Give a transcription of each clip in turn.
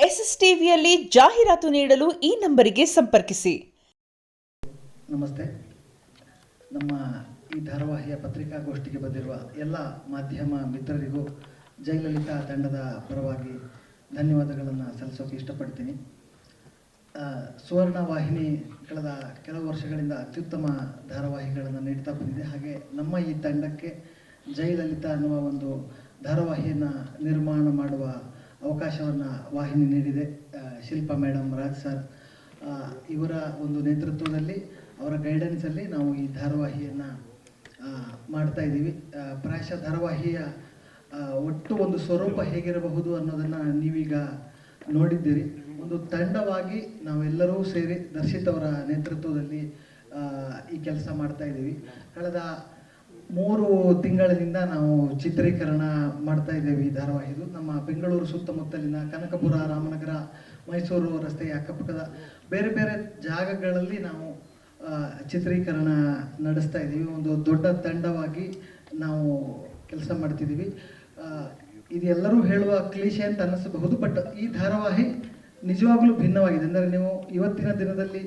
S S ಟಿವಿಯಲ್ಲಿ ಜಾಹೀರಾತು ನೀಡಲು ಈ ನಂಬರಿಗೆ ಸಂಪರ್ಕಿಸಿ. ನಮಸ್ತೆ. ನಮ್ಮ ಈ ಧಾರಾವಾಹಿಯ ಪತ್ರಿಕಾಗೋಷ್ಠಿಗೆ ಬಂದಿರುವ ಎಲ್ಲ ಮಾಧ್ಯಮ ಮಿತ್ರರಿಗೂ ಜಯಲಲಿತಾ ತಂಡದ ಪರವಾಗಿ ಧನ್ಯವಾದಗಳನ್ನು ಸಲ್ಲಿಸೋಕೆ ಇಷ್ಟಪಡ್ತೀನಿ. ಸುವರ್ಣ ವಾಹಿನಿ ಕಳೆದ ಕೆಲವು ವರ್ಷಗಳಿಂದ ಅತ್ಯುತ್ತಮ ಧಾರಾವಾಹಿಗಳನ್ನು ನೀಡ್ತಾ ಬಂದಿದೆ. ಹಾಗೆ ನಮ್ಮ ಈ ತಂಡಕ್ಕೆ ಜಯಲಲಿತಾ ಅನ್ನುವ ಒಂದು ಧಾರಾವಾಹಿಯನ್ನು ನಿರ್ಮಾಣ ಮಾಡುವ ಅವಕಾಶವನ್ನು ವಾಹಿನಿ ನೀಡಿದೆ. ಶಿಲ್ಪಾ ಮೇಡಮ್, ರಾಜ್ ಸರ್ ಇವರ ಒಂದು ನೇತೃತ್ವದಲ್ಲಿ, ಅವರ ಗೈಡೆನ್ಸಲ್ಲಿ ನಾವು ಈ ಧಾರಾವಾಹಿಯನ್ನು ಮಾಡ್ತಾ ಇದ್ದೀವಿ. ಪ್ರಾಯಶಃ ಧಾರಾವಾಹಿಯ ಒಟ್ಟು ಒಂದು ಸ್ವರೂಪ ಹೇಗಿರಬಹುದು ಅನ್ನೋದನ್ನು ನೀವೀಗ ನೋಡಿದ್ದೀರಿ. ಒಂದು ತಂಡವಾಗಿ ನಾವೆಲ್ಲರೂ ಸೇರಿ ದರ್ಶಿತ್ ಅವರ ನೇತೃತ್ವದಲ್ಲಿ ಈ ಕೆಲಸ ಮಾಡ್ತಾ ಇದ್ದೀವಿ. ಕಳೆದ 3 ತಿಂಗಳಿನಿಂದ ನಾವು ಚಿತ್ರೀಕರಣ ಮಾಡ್ತಾ ಇದ್ದೇವೆ ಈ ಧಾರಾವಾಹಿದು. ನಮ್ಮ ಬೆಂಗಳೂರು ಸುತ್ತಮುತ್ತಲಿನ ಕನಕಪುರ, ರಾಮನಗರ, ಮೈಸೂರು ರಸ್ತೆಯ ಅಕ್ಕಪಕ್ಕದ ಬೇರೆ ಬೇರೆ ಜಾಗಗಳಲ್ಲಿ ನಾವು ಚಿತ್ರೀಕರಣ ನಡೆಸ್ತಾ ಇದ್ದೀವಿ. ಒಂದು ದೊಡ್ಡ ತಂಡವಾಗಿ ನಾವು ಕೆಲಸ ಮಾಡ್ತಿದ್ದೀವಿ. ಇದೆಲ್ಲರೂ ಹೇಳುವ ಕ್ಲೀಶೆ ಅಂತ ಅನ್ನಿಸಬಹುದು, ಬಟ್ ಈ ಧಾರಾವಾಹಿ ನಿಜವಾಗ್ಲೂ ಭಿನ್ನವಾಗಿದೆ. ಅಂದರೆ ನೀವು ಇವತ್ತಿನ ದಿನದಲ್ಲಿ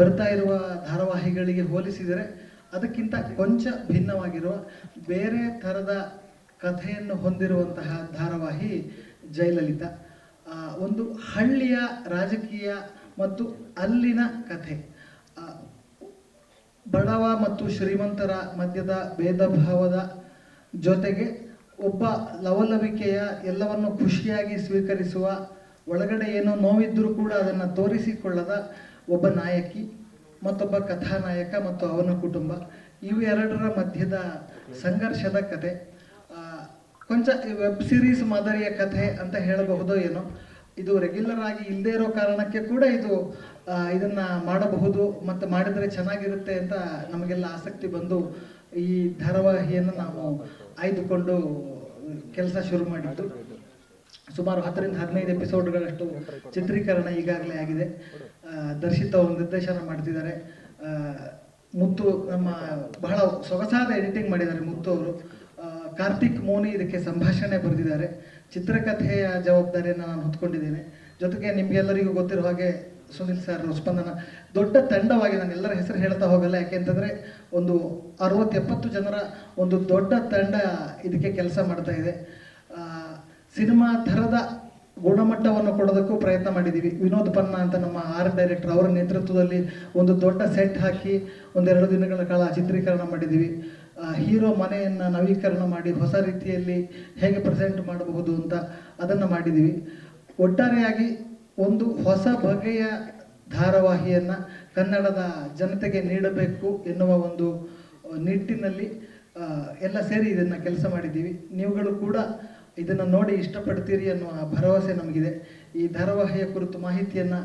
ಬರ್ತಾ ಇರುವ ಧಾರಾವಾಹಿಗಳಿಗೆ ಹೋಲಿಸಿದರೆ ಅದಕ್ಕಿಂತ ಕೊಂಚ ಭಿನ್ನವಾಗಿರುವ ಬೇರೆ ಥರದ ಕಥೆಯನ್ನು ಹೊಂದಿರುವಂತಹ ಧಾರಾವಾಹಿ ಜಯಲಲಿತಾ. ಒಂದು ಹಳ್ಳಿಯ ರಾಜಕೀಯ ಮತ್ತು ಅಲ್ಲಿನ ಕಥೆ, ಬಡವ ಮತ್ತು ಶ್ರೀಮಂತರ ಮಧ್ಯದ ಭೇದ ಭಾವದ ಜೊತೆಗೆ ಒಬ್ಬ ಲವಲವಿಕೆಯ ಎಲ್ಲವನ್ನು ಖುಷಿಯಾಗಿ ಸ್ವೀಕರಿಸುವ, ಒಳಗಡೆ ಏನೋ ನೋವಿದ್ದರೂ ಕೂಡ ಅದನ್ನು ತೋರಿಸಿಕೊಳ್ಳದ ಒಬ್ಬ ನಾಯಕಿ, ಮತ್ತೊಬ್ಬ ಕಥಾನಾಯಕ ಮತ್ತು ಅವನ ಕುಟುಂಬ, ಇವೆರಡರ ಮಧ್ಯದ ಸಂಘರ್ಷದ ಕತೆ. ಕೊಂಚ ವೆಬ್ ಸಿರೀಸ್ ಮಾದರಿಯ ಕಥೆ ಅಂತ ಹೇಳಬಹುದೋ ಏನೋ. ಇದು ರೆಗ್ಯುಲರ್ ಆಗಿ ಇಲ್ಲದೇ ಇರೋ ಕಾರಣಕ್ಕೆ ಕೂಡ ಇದನ್ನು ಮಾಡಬಹುದು ಮತ್ತು ಮಾಡಿದರೆ ಚೆನ್ನಾಗಿರುತ್ತೆ ಅಂತ ನಮಗೆಲ್ಲ ಆಸಕ್ತಿ ಬಂದು ಈ ಧಾರಾವಾಹಿಯನ್ನು ನಾವು ಆಯ್ದುಕೊಂಡು ಕೆಲಸ ಶುರು ಮಾಡಿದ್ದು. ಸುಮಾರು 10ರಿಂದ 15 ಎಪಿಸೋಡ್ಗಳಷ್ಟು ಚಿತ್ರೀಕರಣ ಈಗಾಗಲೇ ಆಗಿದೆ. ದರ್ಶಿತ್ ಅವರು ನಿರ್ದೇಶನ ಮಾಡ್ತಿದ್ದಾರೆ. ಮುತ್ತು ನಮ್ಮ ಬಹಳ ಸೊಗಸಾದ ಎಡಿಟಿಂಗ್ ಮಾಡಿದ್ದಾರೆ ಮುತ್ತು ಅವರು. ಕಾರ್ತಿಕ್ ಮೋನಿ ಇದಕ್ಕೆ ಸಂಭಾಷಣೆ ಬರೆದಿದ್ದಾರೆ. ಚಿತ್ರಕಥೆಯ ಜವಾಬ್ದಾರಿಯನ್ನು ನಾನು ಹೊತ್ಕೊಂಡಿದ್ದೇನೆ. ಜೊತೆಗೆ ನಿಮಗೆಲ್ಲರಿಗೂ ಗೊತ್ತಿರೋ ಹಾಗೆ ಸುನಿಲ್ ಸರ್, ಸ್ಪಂದನ, ದೊಡ್ಡ ತಂಡವಾಗಿ, ನಾನು ಎಲ್ಲರ ಹೆಸರು ಹೇಳ್ತಾ ಹೋಗಲ್ಲ, ಯಾಕೆಂತಂದರೆ ಒಂದು 60-70 ಜನರ ಒಂದು ದೊಡ್ಡ ತಂಡ ಇದಕ್ಕೆ ಕೆಲಸ ಮಾಡ್ತಾ ಇದೆ. ಸಿನಿಮಾ ಥರದ ಗುಣಮಟ್ಟವನ್ನು ಕೊಡೋದಕ್ಕೂ ಪ್ರಯತ್ನ ಮಾಡಿದ್ದೀವಿ. ವಿನೋದ್ ಪನ್ನ ಅಂತ ನಮ್ಮ ಆರ್ಟ್ ಡೈರೆಕ್ಟರ್, ಅವರ ನೇತೃತ್ವದಲ್ಲಿ ಒಂದು ದೊಡ್ಡ ಸೆಟ್ ಹಾಕಿ 1-2 ದಿನಗಳ ಕಾಲ ಚಿತ್ರೀಕರಣ ಮಾಡಿದ್ದೀವಿ. ಹೀರೋ ಮನೆಯನ್ನು ನವೀಕರಣ ಮಾಡಿ ಹೊಸ ರೀತಿಯಲ್ಲಿ ಹೇಗೆ ಪ್ರೆಸೆಂಟ್ ಮಾಡಬಹುದು ಅಂತ ಅದನ್ನು ಮಾಡಿದ್ದೀವಿ. ಒಟ್ಟಾರೆಯಾಗಿ ಒಂದು ಹೊಸ ಬಗೆಯ ಧಾರಾವಾಹಿಯನ್ನು ಕನ್ನಡದ ಜನತೆಗೆ ನೀಡಬೇಕು ಎನ್ನುವ ಒಂದು ನಿಟ್ಟಿನಲ್ಲಿ ಎಲ್ಲ ಸೇರಿ ಇದನ್ನು ಕೆಲಸ ಮಾಡಿದ್ದೀವಿ. ನೀವುಗಳು ಕೂಡ ಇದನ್ನು ನೋಡಿ ಇಷ್ಟಪಡ್ತೀರಿ ಅನ್ನುವ ಭರವಸೆ ನಮಗಿದೆ. ಈ ಧಾರಾವಾಹಿಯ ಕುರಿತು ಮಾಹಿತಿಯನ್ನು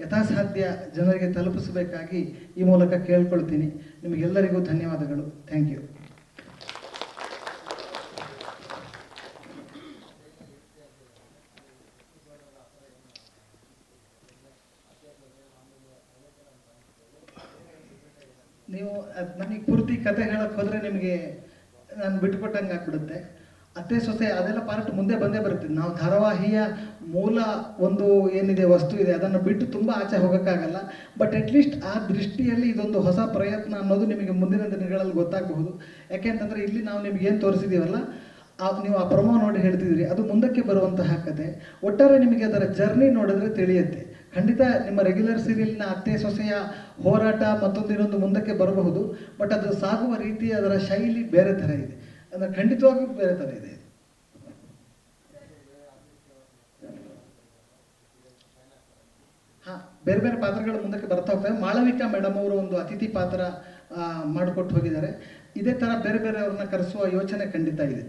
ಯಥಾಸಾಧ್ಯ ಜನರಿಗೆ ತಲುಪಿಸಬೇಕಾಗಿ ಈ ಮೂಲಕ ಕೇಳ್ಕೊಳ್ತೀನಿ. ನಿಮಗೆಲ್ಲರಿಗೂ ಧನ್ಯವಾದಗಳು. Thank you. ನೀವು ನನಗೆ ಪೂರ್ತಿ ಕತೆ ಹೇಳಕ್ಕೆ ಹೋದರೆ ನಿಮಗೆ ನಾನು ಬಿಟ್ಟುಕೊಟ್ಟಂಗೆ ಆಗ್ಬಿಡುತ್ತೆ. ಅತ್ತೆ ಸೊಸೆ ಅದೆಲ್ಲ ಪಾರ್ಟ್ ಮುಂದೆ ಬಂದೇ ಬರುತ್ತೆ. ನಾವು ಧಾರಾವಾಹಿಯ ಮೂಲ ಒಂದು ಏನಿದೆ ವಸ್ತು ಇದೆ ಅದನ್ನು ಬಿಟ್ಟು ತುಂಬ ಆಚೆ ಹೋಗೋಕ್ಕಾಗಲ್ಲ. ಬಟ್ ಅಟ್ಲೀಸ್ಟ್ ಆ ದೃಷ್ಟಿಯಲ್ಲಿ ಇದೊಂದು ಹೊಸ ಪ್ರಯತ್ನ ಅನ್ನೋದು ನಿಮಗೆ ಮುಂದಿನ ದಿನಗಳಲ್ಲಿ ಗೊತ್ತಾಗಬಹುದು. ಯಾಕೆಂತಂದರೆ ಇಲ್ಲಿ ನಾವು ನಿಮ್ಗೆ ಏನು ತೋರಿಸಿದ್ದೀವಲ್ಲ, ನೀವು ಆ ಪ್ರೊಮೋ ನೋಡಿ ಹೇಳ್ತಿದ್ದೀರಿ, ಅದು ಮುಂದಕ್ಕೆ ಬರುವಂತಹ ಕತೆ. ಒಟ್ಟಾರೆ ನಿಮಗೆ ಅದರ ಜರ್ನಿ ನೋಡಿದ್ರೆ ತಿಳಿಯುತ್ತೆ. ಖಂಡಿತ ನಿಮ್ಮ ರೆಗ್ಯುಲರ್ ಸೀರಿಯಲ್ನ ಅತ್ತೆ ಸೊಸೆಯ ಹೋರಾಟ ಮತ್ತೊಂದಿನೊಂದು ಮುಂದಕ್ಕೆ ಬರಬಹುದು, ಬಟ್ ಅದು ಸಾಗುವ ರೀತಿ, ಅದರ ಶೈಲಿ ಬೇರೆ ಥರ ಇದೆ. ಅಂದರೆ ಖಂಡಿತವಾಗಿಯೂ ಬೇರೆ ಥರ ಇದೆ. ಹಾಂ, ಬೇರೆ ಬೇರೆ ಪಾತ್ರಗಳು ಮುಂದಕ್ಕೆ ಬರ್ತಾ ಹೋಗ್ತವೆ. ಮಾಳವಿಕಾ ಮೇಡಮ್ ಅವರು ಒಂದು ಅತಿಥಿ ಪಾತ್ರ ಮಾಡಿಕೊಟ್ಟು ಹೋಗಿದ್ದಾರೆ. ಇದೇ ಥರ ಬೇರೆ ಬೇರೆ ಅವ್ರನ್ನ ಕರೆಸುವ ಯೋಚನೆ ಖಂಡಿತ ಇದೆ.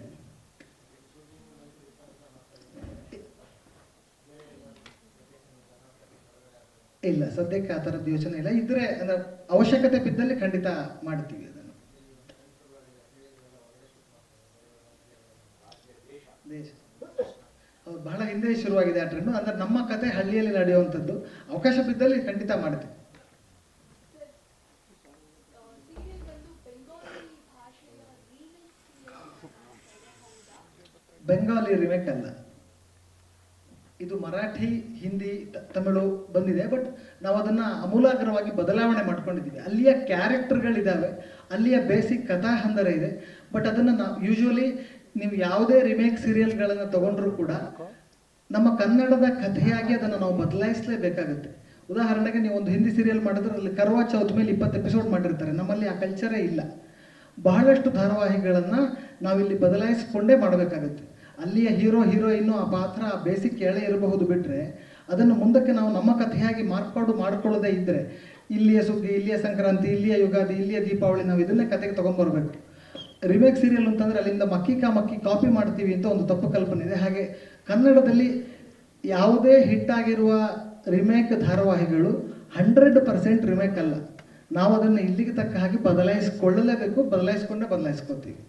ಇಲ್ಲ, ಸದ್ಯಕ್ಕೆ ಆ ಥರದ್ದು ಯೋಚನೆ ಇಲ್ಲ. ಇದ್ರೆ ಅಂದರೆ ಅವಶ್ಯಕತೆ ಬಿದ್ದಲ್ಲಿ ಖಂಡಿತ ಮಾಡ್ತೀವಿ ಅದನ್ನು. ಹೌದು, ಬಹಳ ಹಿಂದೆ ಶುರುವಾಗಿದೆ ಆ ಟ್ರೆಂಡು. ಅಂದರೆ ನಮ್ಮ ಕತೆ ಹಳ್ಳಿಯಲ್ಲಿ ನಡೆಯುವಂಥದ್ದು. ಅವಕಾಶ ಬಿದ್ದಲ್ಲಿ ಖಂಡಿತ ಮಾಡ್ತೀವಿ. ಬೆಂಗಾಲಿ ರಿಮೇಕ್ ಅಲ್ಲ, ಇದು ಮರಾಠಿ, ಹಿಂದಿ, ತಮಿಳು ಬಂದಿದೆ. ಬಟ್ ನಾವು ಅದನ್ನು ಆಮೂಲಾಗ್ರವಾಗಿ ಬದಲಾವಣೆ ಮಾಡ್ಕೊಂಡಿದ್ದೀವಿ. ಅಲ್ಲಿಯ ಕ್ಯಾರೆಕ್ಟರ್ಗಳಿದ್ದಾವೆ, ಅಲ್ಲಿಯ ಬೇಸಿಕ್ ಕಥಾ ಹಂದರ ಇದೆ. ಬಟ್ ಅದನ್ನು ನಾವು ಯೂಶ್ವಲಿ ನೀವು ಯಾವುದೇ ರಿಮೇಕ್ ಸೀರಿಯಲ್ಗಳನ್ನು ತಗೊಂಡ್ರೂ ಕೂಡ ನಮ್ಮ ಕನ್ನಡದ ಕಥೆಯಾಗಿ ಅದನ್ನು ನಾವು ಬದಲಾಯಿಸಲೇಬೇಕಾಗುತ್ತೆ. ಉದಾಹರಣೆಗೆ ನೀವು ಒಂದು ಹಿಂದಿ ಸೀರಿಯಲ್ ಮಾಡಿದ್ರೆ ಅಲ್ಲಿ ಕರ್ವಾ ಚೌತ್ ಮೇಲೆ 20 ಎಪಿಸೋಡ್ ಮಾಡಿರ್ತಾರೆ. ನಮ್ಮಲ್ಲಿ ಆ ಕಲ್ಚರೇ ಇಲ್ಲ. ಬಹಳಷ್ಟು ಧಾರಾವಾಹಿಗಳನ್ನು ನಾವಿಲ್ಲಿ ಬದಲಾಯಿಸಿಕೊಂಡೇ ಮಾಡಬೇಕಾಗುತ್ತೆ. ಅಲ್ಲಿಯ ಹೀರೋ ಹೀರೋಯಿನ್ನು ಆ ಪಾತ್ರ ಆ ಬೇಸಿಕ್ ಎಳೆ ಇರಬಹುದು, ಬಿಟ್ಟರೆ ಅದನ್ನು ಮುಂದಕ್ಕೆ ನಾವು ನಮ್ಮ ಕಥೆಯಾಗಿ ಮಾಡ್ಕೊಳ್ಳೋದೇ ಇದ್ದರೆ ಇಲ್ಲಿಯ ಸುಗ್ಗಿ, ಇಲ್ಲಿಯ ಸಂಕ್ರಾಂತಿ, ಇಲ್ಲಿಯ ಯುಗಾದಿ, ಇಲ್ಲಿಯ ದೀಪಾವಳಿ, ನಾವು ಇದನ್ನೇ ಕತೆಗೆ ತೊಗೊಂಬರ್ಬೇಕು. ರಿಮೇಕ್ ಸೀರಿಯಲ್ ಅಂತಂದರೆ ಅಲ್ಲಿಂದ ಮಕ್ಕಿ ಕಾಪಿ ಮಾಡ್ತೀವಿ ಅಂತ ಒಂದು ತಪ್ಪು ಕಲ್ಪನೆ ಇದೆ. ಹಾಗೆ ಕನ್ನಡದಲ್ಲಿ ಯಾವುದೇ ಹಿಟ್ಟಾಗಿರುವ ರಿಮೇಕ್ ಧಾರಾವಾಹಿಗಳು 100% ರಿಮೇಕ್ ಅಲ್ಲ. ನಾವು ಅದನ್ನು ಇಲ್ಲಿಗೆ ತಕ್ಕ ಹಾಗೆ ಬದಲಾಯಿಸಿಕೊಳ್ಳಲೇಬೇಕು. ಬದಲಾಯಿಸ್ಕೋತೀವಿ.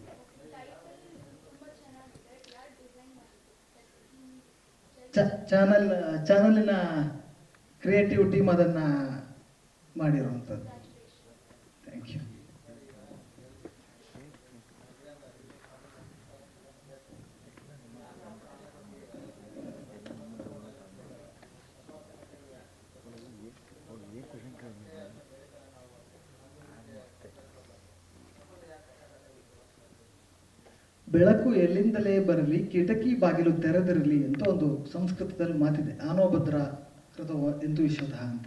ಚಾನಲಿನ ಕ್ರಿಯೇಟಿವ್ ಟೀಮ್ ಅದನ್ನು ಮಾಡಿರುವಂಥದ್ದು. Thank you. ಬೆಳಕು ಎಲ್ಲಿಂದಲೇ ಬರಲಿ, ಕಿಟಕಿ ಬಾಗಿಲು ತೆರೆದಿರಲಿ ಅಂತ ಒಂದು ಸಂಸ್ಕೃತದಲ್ಲಿ ಮಾತಿದೆ. ಆನೋಭದ್ರ ಕೃತವ ಎಂದು ವಿಶ್ವಧ ಅಂತ.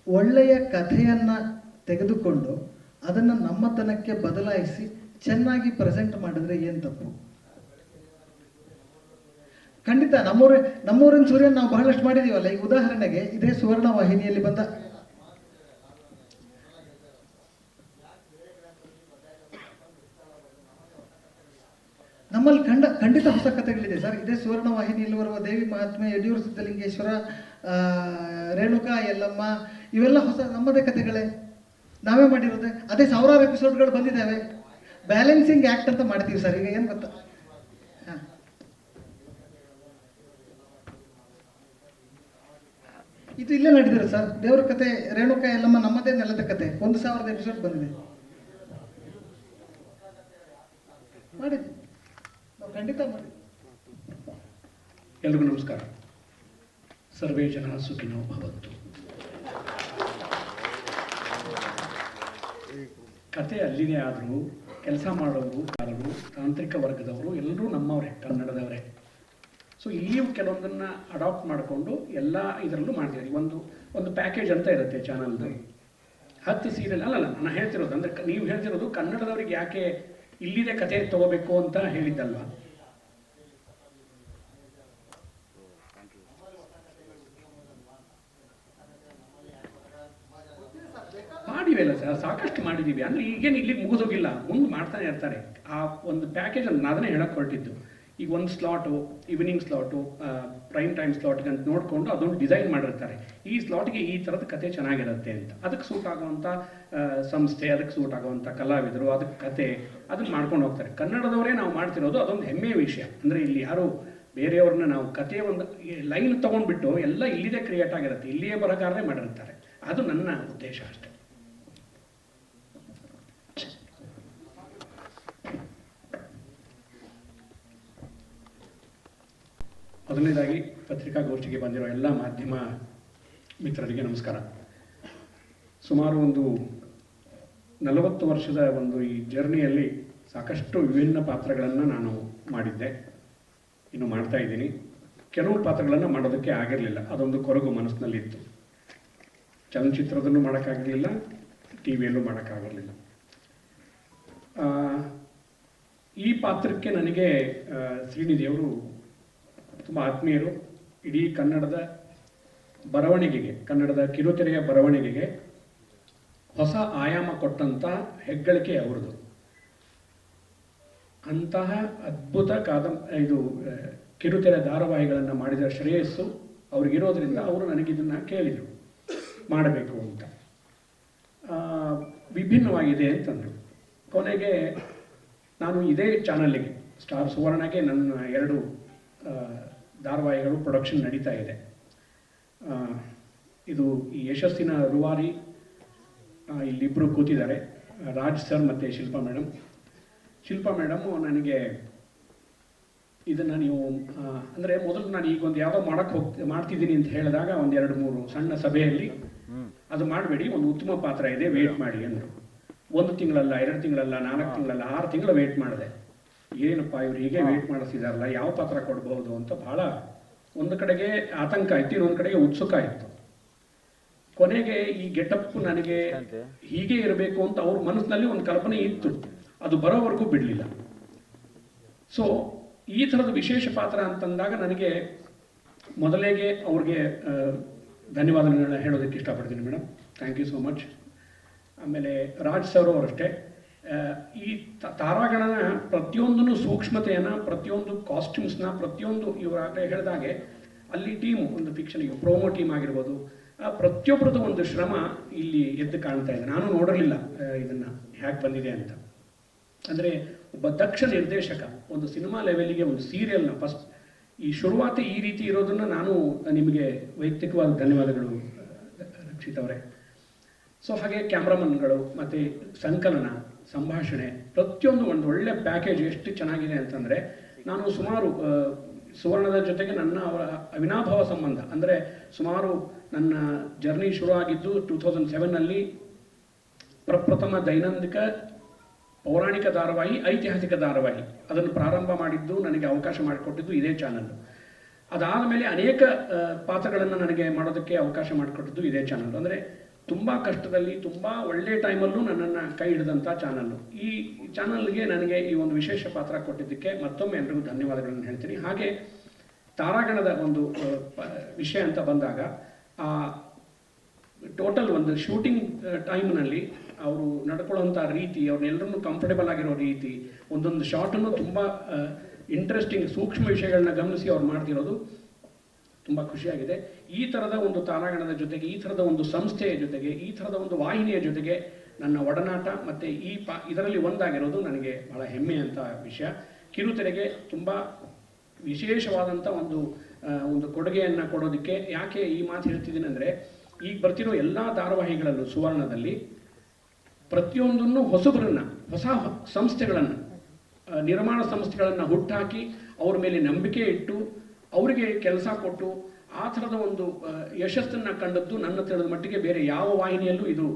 ಒಳ್ಳೆಯ ಕಥೆಯನ್ನು ತೆಗೆದುಕೊಂಡು ಅದನ್ನು ನಮ್ಮತನಕ್ಕೆ ಬದಲಾಯಿಸಿ ಚೆನ್ನಾಗಿ ಪ್ರೆಸೆಂಟ್ ಮಾಡಿದ್ರೆ ಏನು ತಪ್ಪು? ಖಂಡಿತ ನಮ್ಮೂರಿನ ಸೂರ್ಯನ ನಾವು ಬಹಳಷ್ಟು ಮಾಡಿದೀವಲ್ಲ. ಈಗ ಉದಾಹರಣೆಗೆ ಇದೇ ಸುವರ್ಣ ವಾಹಿನಿಯಲ್ಲಿ ಬಂದ ನಮ್ಮಲ್ಲಿ ಖಂಡಿತ ಹೊಸ ಕಥೆಗಳಿದೆ ಸರ್. ಇದೇ ಸುವರ್ಣ ವಾಹಿನಿಯಲ್ಲಿ ಬರುವ ದೇವಿ ಮಹಾತ್ಮೆ, ಯಡಿಯೂರು ಸಿದ್ಧಲಿಂಗೇಶ್ವರ, ರೇಣುಕಾ ಯಲ್ಲಮ್ಮ, ಇವೆಲ್ಲ ಹೊಸ ನಮ್ಮದೇ ಕಥೆಗಳೇ, ನಾವೇ ಮಾಡಿರೋದೆ. ಅದೇ ಸಾವಿರಾರು ಎಪಿಸೋಡ್ಗಳು ಬಂದಿದ್ದಾವೆ. ಬ್ಯಾಲೆನ್ಸಿಂಗ್ ಆ್ಯಕ್ಟ್ ಅಂತ ಮಾಡ್ತೀವಿ ಸರ್. ಈಗ ಏನು ಗೊತ್ತಾ, ಹಾಂ, ಇದು ಇಲ್ಲೇ ನಡೆದಿದೆ ಸರ್. ದೇವ್ರ ಕತೆ, ರೇಣುಕಾ ಯಲ್ಲಮ್ಮ ನಮ್ಮದೇ ನೆಲದ ಕತೆ, 1000 ಎಪಿಸೋಡ್ ಬಂದಿದೆ. ಮಾಡಿದ್ವಿ ನಾವು, ಖಂಡಿತ ಮಾಡಿ. ಎಲ್ರಿಗೂ ನಮಸ್ಕಾರ. ಸರ್ವೇ ಜನ ಸುಖಿನೋ ಭವಂತು. ಕತೆ ಅಲ್ಲಿದೆ, ಆದರೂ ಕೆಲಸ ಮಾಡೋರು, ತಾಂತ್ರಿಕ ವರ್ಗದವರು ಎಲ್ಲರೂ ನಮ್ಮವರೇ, ಕನ್ನಡದವರೇ. ಸೊ ಇಲ್ಲಿಯೂ ಕೆಲವೊಂದನ್ನು ಅಡಾಪ್ಟ್ ಮಾಡಿಕೊಂಡು ಎಲ್ಲ ಇದರಲ್ಲೂ ಮಾಡ್ತೀವಿ. ಒಂದು ಪ್ಯಾಕೇಜ್ ಅಂತ ಇರುತ್ತೆ ಚಾನಲ್ದು. 10 ಸೀರಿಯಲ್ ಅಲ್ಲಲ್ಲ ನಾನು ಹೇಳ್ತಿರೋದು. ಅಂದರೆ ನೀವು ಹೇಳ್ತಿರೋದು ಕನ್ನಡದವ್ರಿಗೆ ಯಾಕೆ ಇಲ್ಲಿದೆ ಕತೆ ತಗೋಬೇಕು ಅಂತ ಹೇಳಿದ್ದಲ್ವಾ? ಮಾಡಿವೆಲ್ಲ ಸರ್, ಸಾಕಷ್ಟು ಮಾಡಿದ್ದೀವಿ. ಅಂದರೆ ಈಗೇನು ಇಲ್ಲಿಗೆ ಮುಗಿದೋಗಿಲ್ಲ, ಮುಂದೆ ಮಾಡ್ತಾನೆ ಇರ್ತಾರೆ. ಆ ಒಂದು ಪ್ಯಾಕೇಜ್ ಅಂತ ಅದನ್ನೇ ಹೇಳಕ್ಕೆ ಹೊರಟಿದ್ದು. ಈಗ ಒಂದು slot, evening slot, prime time ಸ್ಲಾಟ್ಗೆ ಅಂತ ನೋಡಿಕೊಂಡು ಅದೊಂದು ಡಿಸೈನ್ ಮಾಡಿರ್ತಾರೆ. ಈ ಸ್ಲಾಟ್ಗೆ ಈ ಥರದ ಕತೆ ಚೆನ್ನಾಗಿರುತ್ತೆ ಅಂತ, ಅದಕ್ಕೆ ಸೂಟ್ ಆಗುವಂಥ ಸಂಸ್ಥೆ, ಅದಕ್ಕೆ ಸೂಟ್ ಆಗುವಂಥ ಕಲಾವಿದರು, ಅದಕ್ಕೆ ಕತೆ, ಅದನ್ನು ಮಾಡ್ಕೊಂಡು ಹೋಗ್ತಾರೆ. ಕನ್ನಡದವರೇ ನಾವು ಮಾಡ್ತಿರೋದು ಅದೊಂದು ಹೆಮ್ಮೆಯ ವಿಷಯ. ಅಂದರೆ ಇಲ್ಲಿ ಯಾರು ಬೇರೆಯವ್ರನ್ನ ನಾವು ಕತೆ ಒಂದು ಲೈನ್ ತೊಗೊಂಡ್ಬಿಟ್ಟು ಎಲ್ಲ ಇಲ್ಲಿದೆ ಕ್ರಿಯೇಟ್ ಆಗಿರುತ್ತೆ, ಇಲ್ಲಿಯೇ ಬರಗಾರರೇ ಮಾಡಿರ್ತಾರೆ. ಅದು ನನ್ನ ಉದ್ದೇಶ ಅಷ್ಟೇ. ಮೊದಲನೇದಾಗಿ ಪತ್ರಿಕಾಗೋಷ್ಠಿಗೆ ಬಂದಿರೋ ಎಲ್ಲ ಮಾಧ್ಯಮ ಮಿತ್ರರಿಗೆ ನಮಸ್ಕಾರ. ಸುಮಾರು ಒಂದು 40 ವರ್ಷದ ಒಂದು ಈ ಜರ್ನಿಯಲ್ಲಿ ಸಾಕಷ್ಟು ವಿಭಿನ್ನ ಪಾತ್ರಗಳನ್ನು ನಾನು ಮಾಡಿದ್ದೆ, ಇನ್ನು ಮಾಡ್ತಾ ಇದ್ದೀನಿ. ಕೆಲವು ಪಾತ್ರಗಳನ್ನು ಮಾಡೋದಕ್ಕೆ ಆಗಿರಲಿಲ್ಲ, ಅದೊಂದು ಕೊರಗು ಮನಸ್ಸಿನಲ್ಲಿತ್ತು. ಚಲನಚಿತ್ರದಲ್ಲೂ ಮಾಡೋಕ್ಕಾಗಿರಲಿಲ್ಲ, ಟಿ ವಿಯಲ್ಲೂ ಮಾಡೋಕ್ಕಾಗಿರಲಿಲ್ಲ. ಈ ಪಾತ್ರಕ್ಕೆ ನನಗೆ ಶ್ರೀನಿಧಿಯವರು ತುಂಬ ಆತ್ಮೀಯರು. ಇಡೀ ಕನ್ನಡದ ಬರವಣಿಗೆಗೆ, ಕನ್ನಡದ ಕಿರುತೆರೆಯ ಬರವಣಿಗೆಗೆ ಹೊಸ ಆಯಾಮ ಕೊಟ್ಟಂಥ ಹೆಗ್ಗಳಿಕೆ ಅವರದು. ಅಂತಹ ಅದ್ಭುತ ಕಿರುತೆರೆ ಧಾರಾವಾಹಿಗಳನ್ನು ಮಾಡಿದ ಶ್ರೇಯಸ್ಸು ಅವ್ರಿಗಿರೋದ್ರಿಂದ ಅವರು ನನಗಿದನ್ನು ಕೇಳಿದರು ಮಾಡಬೇಕು ಅಂತ. ವಿಭಿನ್ನವಾಗಿದೆ ಅಂತಂದರು. ಕೊನೆಗೆ ನಾನು ಇದೇ ಚಾನಲ್ಲಿಗೆ, ಸ್ಟಾರ್ ಸುವರ್ಣಗೆ ನನ್ನ 2 ಧಾರಾವಾಹಿಗಳು ಪ್ರೊಡಕ್ಷನ್ ನಡೀತಾ ಇದೆ. ಇದು ಈ ಯಶಸ್ಸಿನ ರೂವಾರಿ, ಇಲ್ಲಿಬ್ಬರು ಕೂತಿದ್ದಾರೆ, ರಾಜ್ ಸರ್ ಮತ್ತು ಶಿಲ್ಪಾ ಮೇಡಮ್. ಶಿಲ್ಪಾ ಮೇಡಮು ನನಗೆ ಇದನ್ನು ನೀವು ಅಂದರೆ ಮೊದಲು ನಾನು ಈಗ ಒಂದು ಯಾವುದೋ ಮಾಡ್ತಿದ್ದೀನಿ ಅಂತ ಹೇಳಿದಾಗ ಒಂದು 2-3 ಸಣ್ಣ ಸಭೆಯಲ್ಲಿ ಅದು ಮಾಡಬೇಡಿ, ಒಂದು ಉತ್ತಮ ಪಾತ್ರ ಇದೆ, ವೇಟ್ ಮಾಡಿ ಅಂದರು. 1 ತಿಂಗಳಲ್ಲ, 2 ತಿಂಗಳಲ್ಲ, 4 ತಿಂಗಳಲ್ಲ, 6 ತಿಂಗಳು ವೇಟ್ ಮಾಡಿದೆ. ಏನಪ್ಪ ಇವ್ರು ಹೀಗೆ ವೇಟ್ ಮಾಡಿಸಿದಾರಲ್ಲ, ಯಾವ ಪಾತ್ರ ಕೊಡಬಹುದು ಅಂತ ಬಹಳ ಒಂದು ಕಡೆಗೆ ಆತಂಕ ಇತ್ತು, ಇನ್ನೊಂದು ಕಡೆಗೆ ಉತ್ಸುಕ ಇತ್ತು. ಕೊನೆಗೆ ಈ ಗೆಟಪ್ ನನಗೆ ಹೀಗೆ ಇರಬೇಕು ಅಂತ ಅವ್ರ ಮನಸ್ಸಿನಲ್ಲಿ ಒಂದು ಕಲ್ಪನೆ ಇತ್ತು, ಅದು ಬರೋವರೆಗೂ ಬಿಡಲಿಲ್ಲ. ಸೊ ಈ ಥರದ ವಿಶೇಷ ಪಾತ್ರ ಅಂತಂದಾಗ ನನಗೆ ಮೊದಲೇಗೆ ಅವ್ರಿಗೆ ಧನ್ಯವಾದಗಳನ್ನ ಹೇಳೋದಕ್ಕೆ ಇಷ್ಟಪಡ್ತೀನಿ madam. Thank you so much. ಆಮೇಲೆ ರಾಜ್ ಸರ್ ಅವರಷ್ಟೇ ಈ ತಾರಾಗಣನ ಪ್ರತಿಯೊಂದನ್ನು ಸೂಕ್ಷ್ಮತೆಯನ್ನು, ಪ್ರತಿಯೊಂದು ಕಾಸ್ಟ್ಯೂಮ್ಸ್ನ, ಪ್ರತಿಯೊಂದು ಇವರಾಗಲೇ ಹೇಳಿದಾಗೆ ಅಲ್ಲಿ ಟೀಮು ಒಂದು ಫಿಕ್ಷನ್ ಪ್ರೋಮೋ ಟೀಮ್ ಆಗಿರ್ಬೋದು, ಪ್ರತಿಯೊಬ್ಬರದ್ದು ಒಂದು ಶ್ರಮ ಇಲ್ಲಿ ಎದ್ದು ಕಾಣ್ತಾ ಇದೆ. ನಾನು ನೋಡಿರಲಿಲ್ಲ ಇದನ್ನು ಹೇಗೆ ಬಂದಿದೆ ಅಂತ. ಅಂದರೆ ಒಬ್ಬ ದಕ್ಷ ನಿರ್ದೇಶಕ ಒಂದು ಸಿನಿಮಾ ಲೆವೆಲಿಗೆ ಒಂದು ಸೀರಿಯಲ್ನ ಫಸ್ಟ್ ಈ ಶುರುವಾತಿ ಈ ರೀತಿ ಇರೋದನ್ನು ನಾನು ನಿಮಗೆ ವೈಯಕ್ತಿಕವಾದ ಧನ್ಯವಾದಗಳು ರಕ್ಷಿತ್ ಅವರೇ. ಸೊ ಹಾಗೆ ಕ್ಯಾಮ್ರಾಮನ್ಗಳು ಮತ್ತು ಸಂಕಲನ, ಸಂಭಾಷಣೆ, ಪ್ರತಿಯೊಂದು ಒಂದು ಒಳ್ಳೆ ಪ್ಯಾಕೇಜ್ ಎಷ್ಟು ಚೆನ್ನಾಗಿದೆ ಅಂತಂದರೆ, ನಾನು ಸುಮಾರು ಸುವರ್ಣದ ಜೊತೆಗೆ ನನ್ನ ಅವರ ಅವಿನಾಭಾವ ಸಂಬಂಧ ಅಂದರೆ ಸುಮಾರು ನನ್ನ ಜರ್ನಿ ಶುರು ಆಗಿದ್ದು 2007ನಲ್ಲಿ ಪ್ರಪ್ರಥಮ ದೈನಂದಿಕ ಪೌರಾಣಿಕ ಧಾರಾವಾಹಿ, ಐತಿಹಾಸಿಕ ಧಾರಾವಾಹಿ ಅದನ್ನು ಪ್ರಾರಂಭ ಮಾಡಿದ್ದು, ನನಗೆ ಅವಕಾಶ ಮಾಡಿಕೊಟ್ಟಿದ್ದು ಇದೇ ಚಾನಲ್. ಅದಾದ ಮೇಲೆ ಅನೇಕ ಪಾತ್ರಗಳನ್ನು ನನಗೆ ಮಾಡೋದಕ್ಕೆ ಅವಕಾಶ ಮಾಡಿಕೊಟ್ಟಿದ್ದು ಇದೇ ಚಾನಲ್. ಅಂದರೆ ತುಂಬ ಕಷ್ಟದಲ್ಲಿ, ತುಂಬ ಒಳ್ಳೆಯ ಟೈಮಲ್ಲೂ ನನ್ನನ್ನು ಕೈ ಹಿಡಿದಂಥ ಚಾನಲ್ಲು. ಈ ಚಾನಲ್ಗೆ ನನಗೆ ಈ ಒಂದು ವಿಶೇಷ ಪಾತ್ರ ಕೊಟ್ಟಿದ್ದಕ್ಕೆ ಮತ್ತೊಮ್ಮೆ ಎಲ್ರಿಗೂ ಧನ್ಯವಾದಗಳನ್ನು ಹೇಳ್ತೀನಿ. ಹಾಗೆ ತಾರಾಗಣದ ಒಂದು ವಿಷಯ ಅಂತ ಬಂದಾಗ, ಆ ಟೋಟಲ್ ಒಂದು ಶೂಟಿಂಗ್ ಟೈಮ್ನಲ್ಲಿ ಅವರು ನಡ್ಕೊಳ್ಳೋಂಥ ರೀತಿ, ಅವ್ರನ್ನೆಲ್ಲರನ್ನೂ ಕಂಫರ್ಟೇಬಲ್ ಆಗಿರೋ ರೀತಿ, ಒಂದೊಂದು ಶಾರ್ಟನ್ನು ತುಂಬ ಇಂಟ್ರೆಸ್ಟಿಂಗ್ ಸೂಕ್ಷ್ಮ ವಿಷಯಗಳನ್ನ ಗಮನಿಸಿ ಅವ್ರು ಮಾಡ್ತಿರೋದು ತುಂಬ ಖುಷಿಯಾಗಿದೆ. ಈ ಥರದ ಒಂದು ತಾರಾಗಣದ ಜೊತೆಗೆ, ಈ ಥರದ ಒಂದು ಸಂಸ್ಥೆಯ ಜೊತೆಗೆ, ಈ ಥರದ ಒಂದು ವಾಹಿನಿಯ ಜೊತೆಗೆ ನನ್ನ ಒಡನಾಟ ಮತ್ತು ಇದರಲ್ಲಿ ಒಂದಾಗಿರೋದು ನನಗೆ ಬಹಳ ಹೆಮ್ಮೆಯಂಥ ವಿಷಯ. ಕಿರುತೆರೆಗೆ ತುಂಬ ವಿಶೇಷವಾದಂಥ ಒಂದು ಕೊಡುಗೆಯನ್ನು ಕೊಡೋದಕ್ಕೆ ಯಾಕೆ ಈ ಮಾತು ಹೇಳ್ತಿದ್ದೀನಿ ಅಂದರೆ, ಈಗ ಬರ್ತಿರೋ ಎಲ್ಲ ಧಾರಾವಾಹಿಗಳಲ್ಲೂ ಸುವರ್ಣದಲ್ಲಿ ಪ್ರತಿಯೊಂದನ್ನು ಹೊಸಬರನ್ನು, ಹೊಸ ಸಂಸ್ಥೆಗಳನ್ನು, ನಿರ್ಮಾಣ ಸಂಸ್ಥೆಗಳನ್ನು ಹುಟ್ಟಾಕಿ ಅವ್ರ ಮೇಲೆ ನಂಬಿಕೆ ಇಟ್ಟು ಅವರಿಗೆ ಕೆಲಸ ಕೊಟ್ಟು ಆ ಥರದ ಒಂದು ಯಶಸ್ಸನ್ನು ಕಂಡದ್ದು ನನ್ನ ತಿಳಿದ ಮಟ್ಟಿಗೆ ಬೇರೆ ಯಾವ ವಾಹಿನಿಯಲ್ಲೂ ಇದು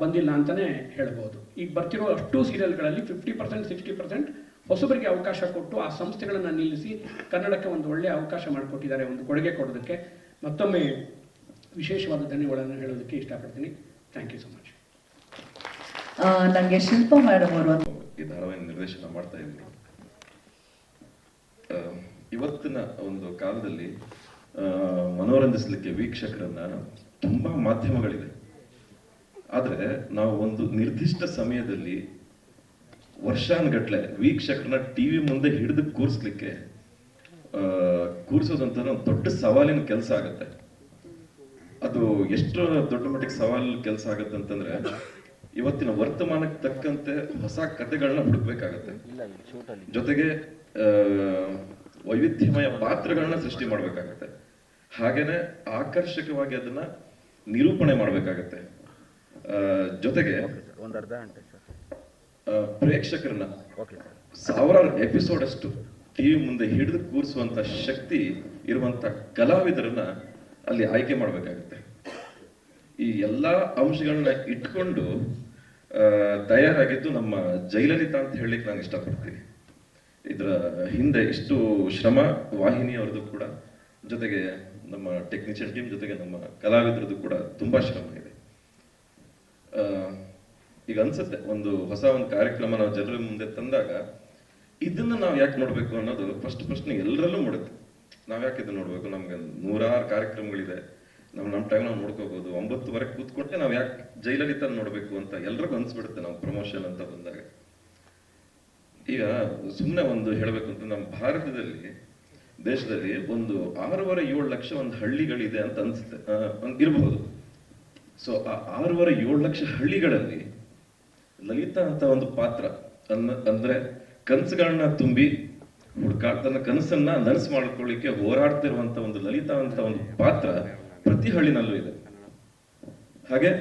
ಬಂದಿಲ್ಲ ಅಂತಲೇ ಹೇಳ್ಬೋದು. ಈಗ ಬರ್ತಿರೋ ಅಷ್ಟು ಸೀರಿಯಲ್ಗಳಲ್ಲಿ 50%, 60% ಹೊಸಬರಿಗೆ ಅವಕಾಶ ಕೊಟ್ಟು ಆ ಸಂಸ್ಥೆಗಳನ್ನು ನಿಲ್ಲಿಸಿ ಕನ್ನಡಕ್ಕೆ ಒಂದು ಒಳ್ಳೆಯ ಅವಕಾಶ ಮಾಡಿಕೊಟ್ಟಿದ್ದಾರೆ, ಒಂದು ಕೊಡುಗೆ ಕೊಡೋದಕ್ಕೆ. ಮತ್ತೊಮ್ಮೆ ವಿಶೇಷವಾದ ಧನ್ಯವಾದಗಳನ್ನು ಹೇಳೋದಕ್ಕೆ ಇಷ್ಟಪಡ್ತೀನಿ. Thank you so much. ನನಗೆ ಶಿಲ್ಪಾ ಮೇಡಮ್ ಅವರು ಈ ಧಾರಾವಾಹಿ ನಿರ್ದೇಶನ ಮಾಡ್ತಾ ಇದ್ದೀನಿ. ಇವತ್ತಿನ ಒಂದು ಕಾಲದಲ್ಲಿ ಮನೋರಂಜಿಸಲಿಕ್ಕೆ ವೀಕ್ಷಕರನ್ನ ತುಂಬಾ ಮಾಧ್ಯಮಗಳಿದೆ. ಆದರೆ ನಾವು ಒಂದು ನಿರ್ದಿಷ್ಟ ಸಮಯದಲ್ಲಿ ವರ್ಷಾನುಗಟ್ಲೆ ವೀಕ್ಷಕರನ್ನ ಟಿವಿ ಮುಂದೆ ಹಿಡಿದು ಕೂರಿಸೋದಂತ ಒಂದು ದೊಡ್ಡ ಸವಾಲಿನ ಕೆಲಸ ಆಗುತ್ತೆ. ಅದು ಎಷ್ಟು ದೊಡ್ಡ ಮಟ್ಟಿಗೆ ಸವಾಲು ಕೆಲಸ ಆಗುತ್ತೆ ಅಂತಂದ್ರೆ, ಇವತ್ತಿನ ವರ್ತಮಾನಕ್ಕೆ ತಕ್ಕಂತೆ ಹೊಸ ಕಥೆಗಳನ್ನ ಹುಡುಕ್ಬೇಕಾಗತ್ತೆ, ಜೊತೆಗೆ ವೈವಿಧ್ಯಮಯ ಪಾತ್ರಗಳನ್ನ ಸೃಷ್ಟಿ ಮಾಡ್ಬೇಕಾಗತ್ತೆ, ಹಾಗೇನೆ ಆಕರ್ಷಕವಾಗಿ ಅದನ್ನ ನಿರೂಪಣೆ ಮಾಡ್ಬೇಕಾಗತ್ತೆ. ಜೊತೆಗೆ ಪ್ರೇಕ್ಷಕರನ್ನ 1000 ಎಪಿಸೋಡ್ ಅಷ್ಟು ಟಿವಿ ಮುಂದೆ ಹಿಡಿದು ಕೂರಿಸುವಂತ ಶಕ್ತಿ ಇರುವಂತ ಕಲಾವಿದರನ್ನ ಅಲ್ಲಿ ಆಯ್ಕೆ ಮಾಡ್ಬೇಕಾಗತ್ತೆ. ಈ ಎಲ್ಲಾ ಅಂಶಗಳನ್ನ ಇಟ್ಕೊಂಡು ತಯಾರಾಗಿದ್ದು ನಮ್ಮ ಜಯಲಲಿತಾ ಅಂತ ಹೇಳಲಿಕ್ಕೆ ನಾನು ಇಷ್ಟಪಡ್ತೀನಿ. ಇದರ ಹಿಂದೆ ಇಷ್ಟು ಶ್ರಮ ವಾಹಿನಿಯವ್ರದ್ದು ಕೂಡ, ಜೊತೆಗೆ ನಮ್ಮ ಟೆಕ್ನಿಷಿಯನ್ ಟೀಮ್, ಜೊತೆಗೆ ನಮ್ಮ ಕಲಾವಿದರದ್ದು ಕೂಡ ತುಂಬಾ ಶ್ರಮ ಇದೆ. ಈಗ ಅನ್ಸುತ್ತೆ, ಒಂದು ಹೊಸ ಕಾರ್ಯಕ್ರಮ ನಾವು ಜನರ ಮುಂದೆ ತಂದಾಗ ಇದನ್ನ ನಾವು ಯಾಕೆ ನೋಡ್ಬೇಕು ಅನ್ನೋದು ಫಸ್ಟ್ ಪ್ರಶ್ನೆ ಎಲ್ಲರಲ್ಲೂ ಮೂಡುತ್ತೆ. ನಾವ್ ಯಾಕೆ ಇದನ್ನ ನೋಡ್ಬೇಕು? ನಮ್ಗೆ 100 ಕಾರ್ಯಕ್ರಮಗಳಿದೆ, ನಮ್ಮ ಟೈಮ್ ನಾವು ನೋಡ್ಕೋಬಹುದು. 9ವರೆಗೆ ಕೂತ್ಕೊಂಡೆ ನಾವು ಯಾಕೆ ಜಯಲಲಿತಾ ನೋಡ್ಬೇಕು ಅಂತ ಎಲ್ರಿಗೂ ಅನ್ಸ್ಬಿಡುತ್ತೆ ನಾವು ಪ್ರಮೋಷನ್ ಅಂತ ಬಂದಾಗ. ಈಗ ಸುಮ್ಮನೆ ಒಂದು ಹೇಳ್ಬೇಕು ಅಂತ, ನಮ್ಮ ಭಾರತದಲ್ಲಿ, ದೇಶದಲ್ಲಿ ಒಂದು 6.5-7 ಲಕ್ಷ ಒಂದು ಹಳ್ಳಿಗಳಿದೆ ಅಂತ ಅನ್ಸುತ್ತೆ, ಇರಬಹುದು. ಸೊ ಆ 6.5-7 ಲಕ್ಷ ಹಳ್ಳಿಗಳಲ್ಲಿ ಲಲಿತಾ ಅಂತ ಒಂದು ಪಾತ್ರ ಅಂದ್ರೆ ಕನಸುಗಳನ್ನ ತುಂಬಿ ತನ್ನ ಕನಸನ್ನ ನನಸು ಮಾಡ್ಕೊಳ್ಳಿಕ್ಕೆ ಹೋರಾಡ್ತಿರುವಂತ ಒಂದು ಲಲಿತಾ ಅಂತ ಒಂದು ಪಾತ್ರ ಪ್ರತಿ ಹಳ್ಳಿನಲ್ಲೂ ಇದೆ. ಹಾಗೆ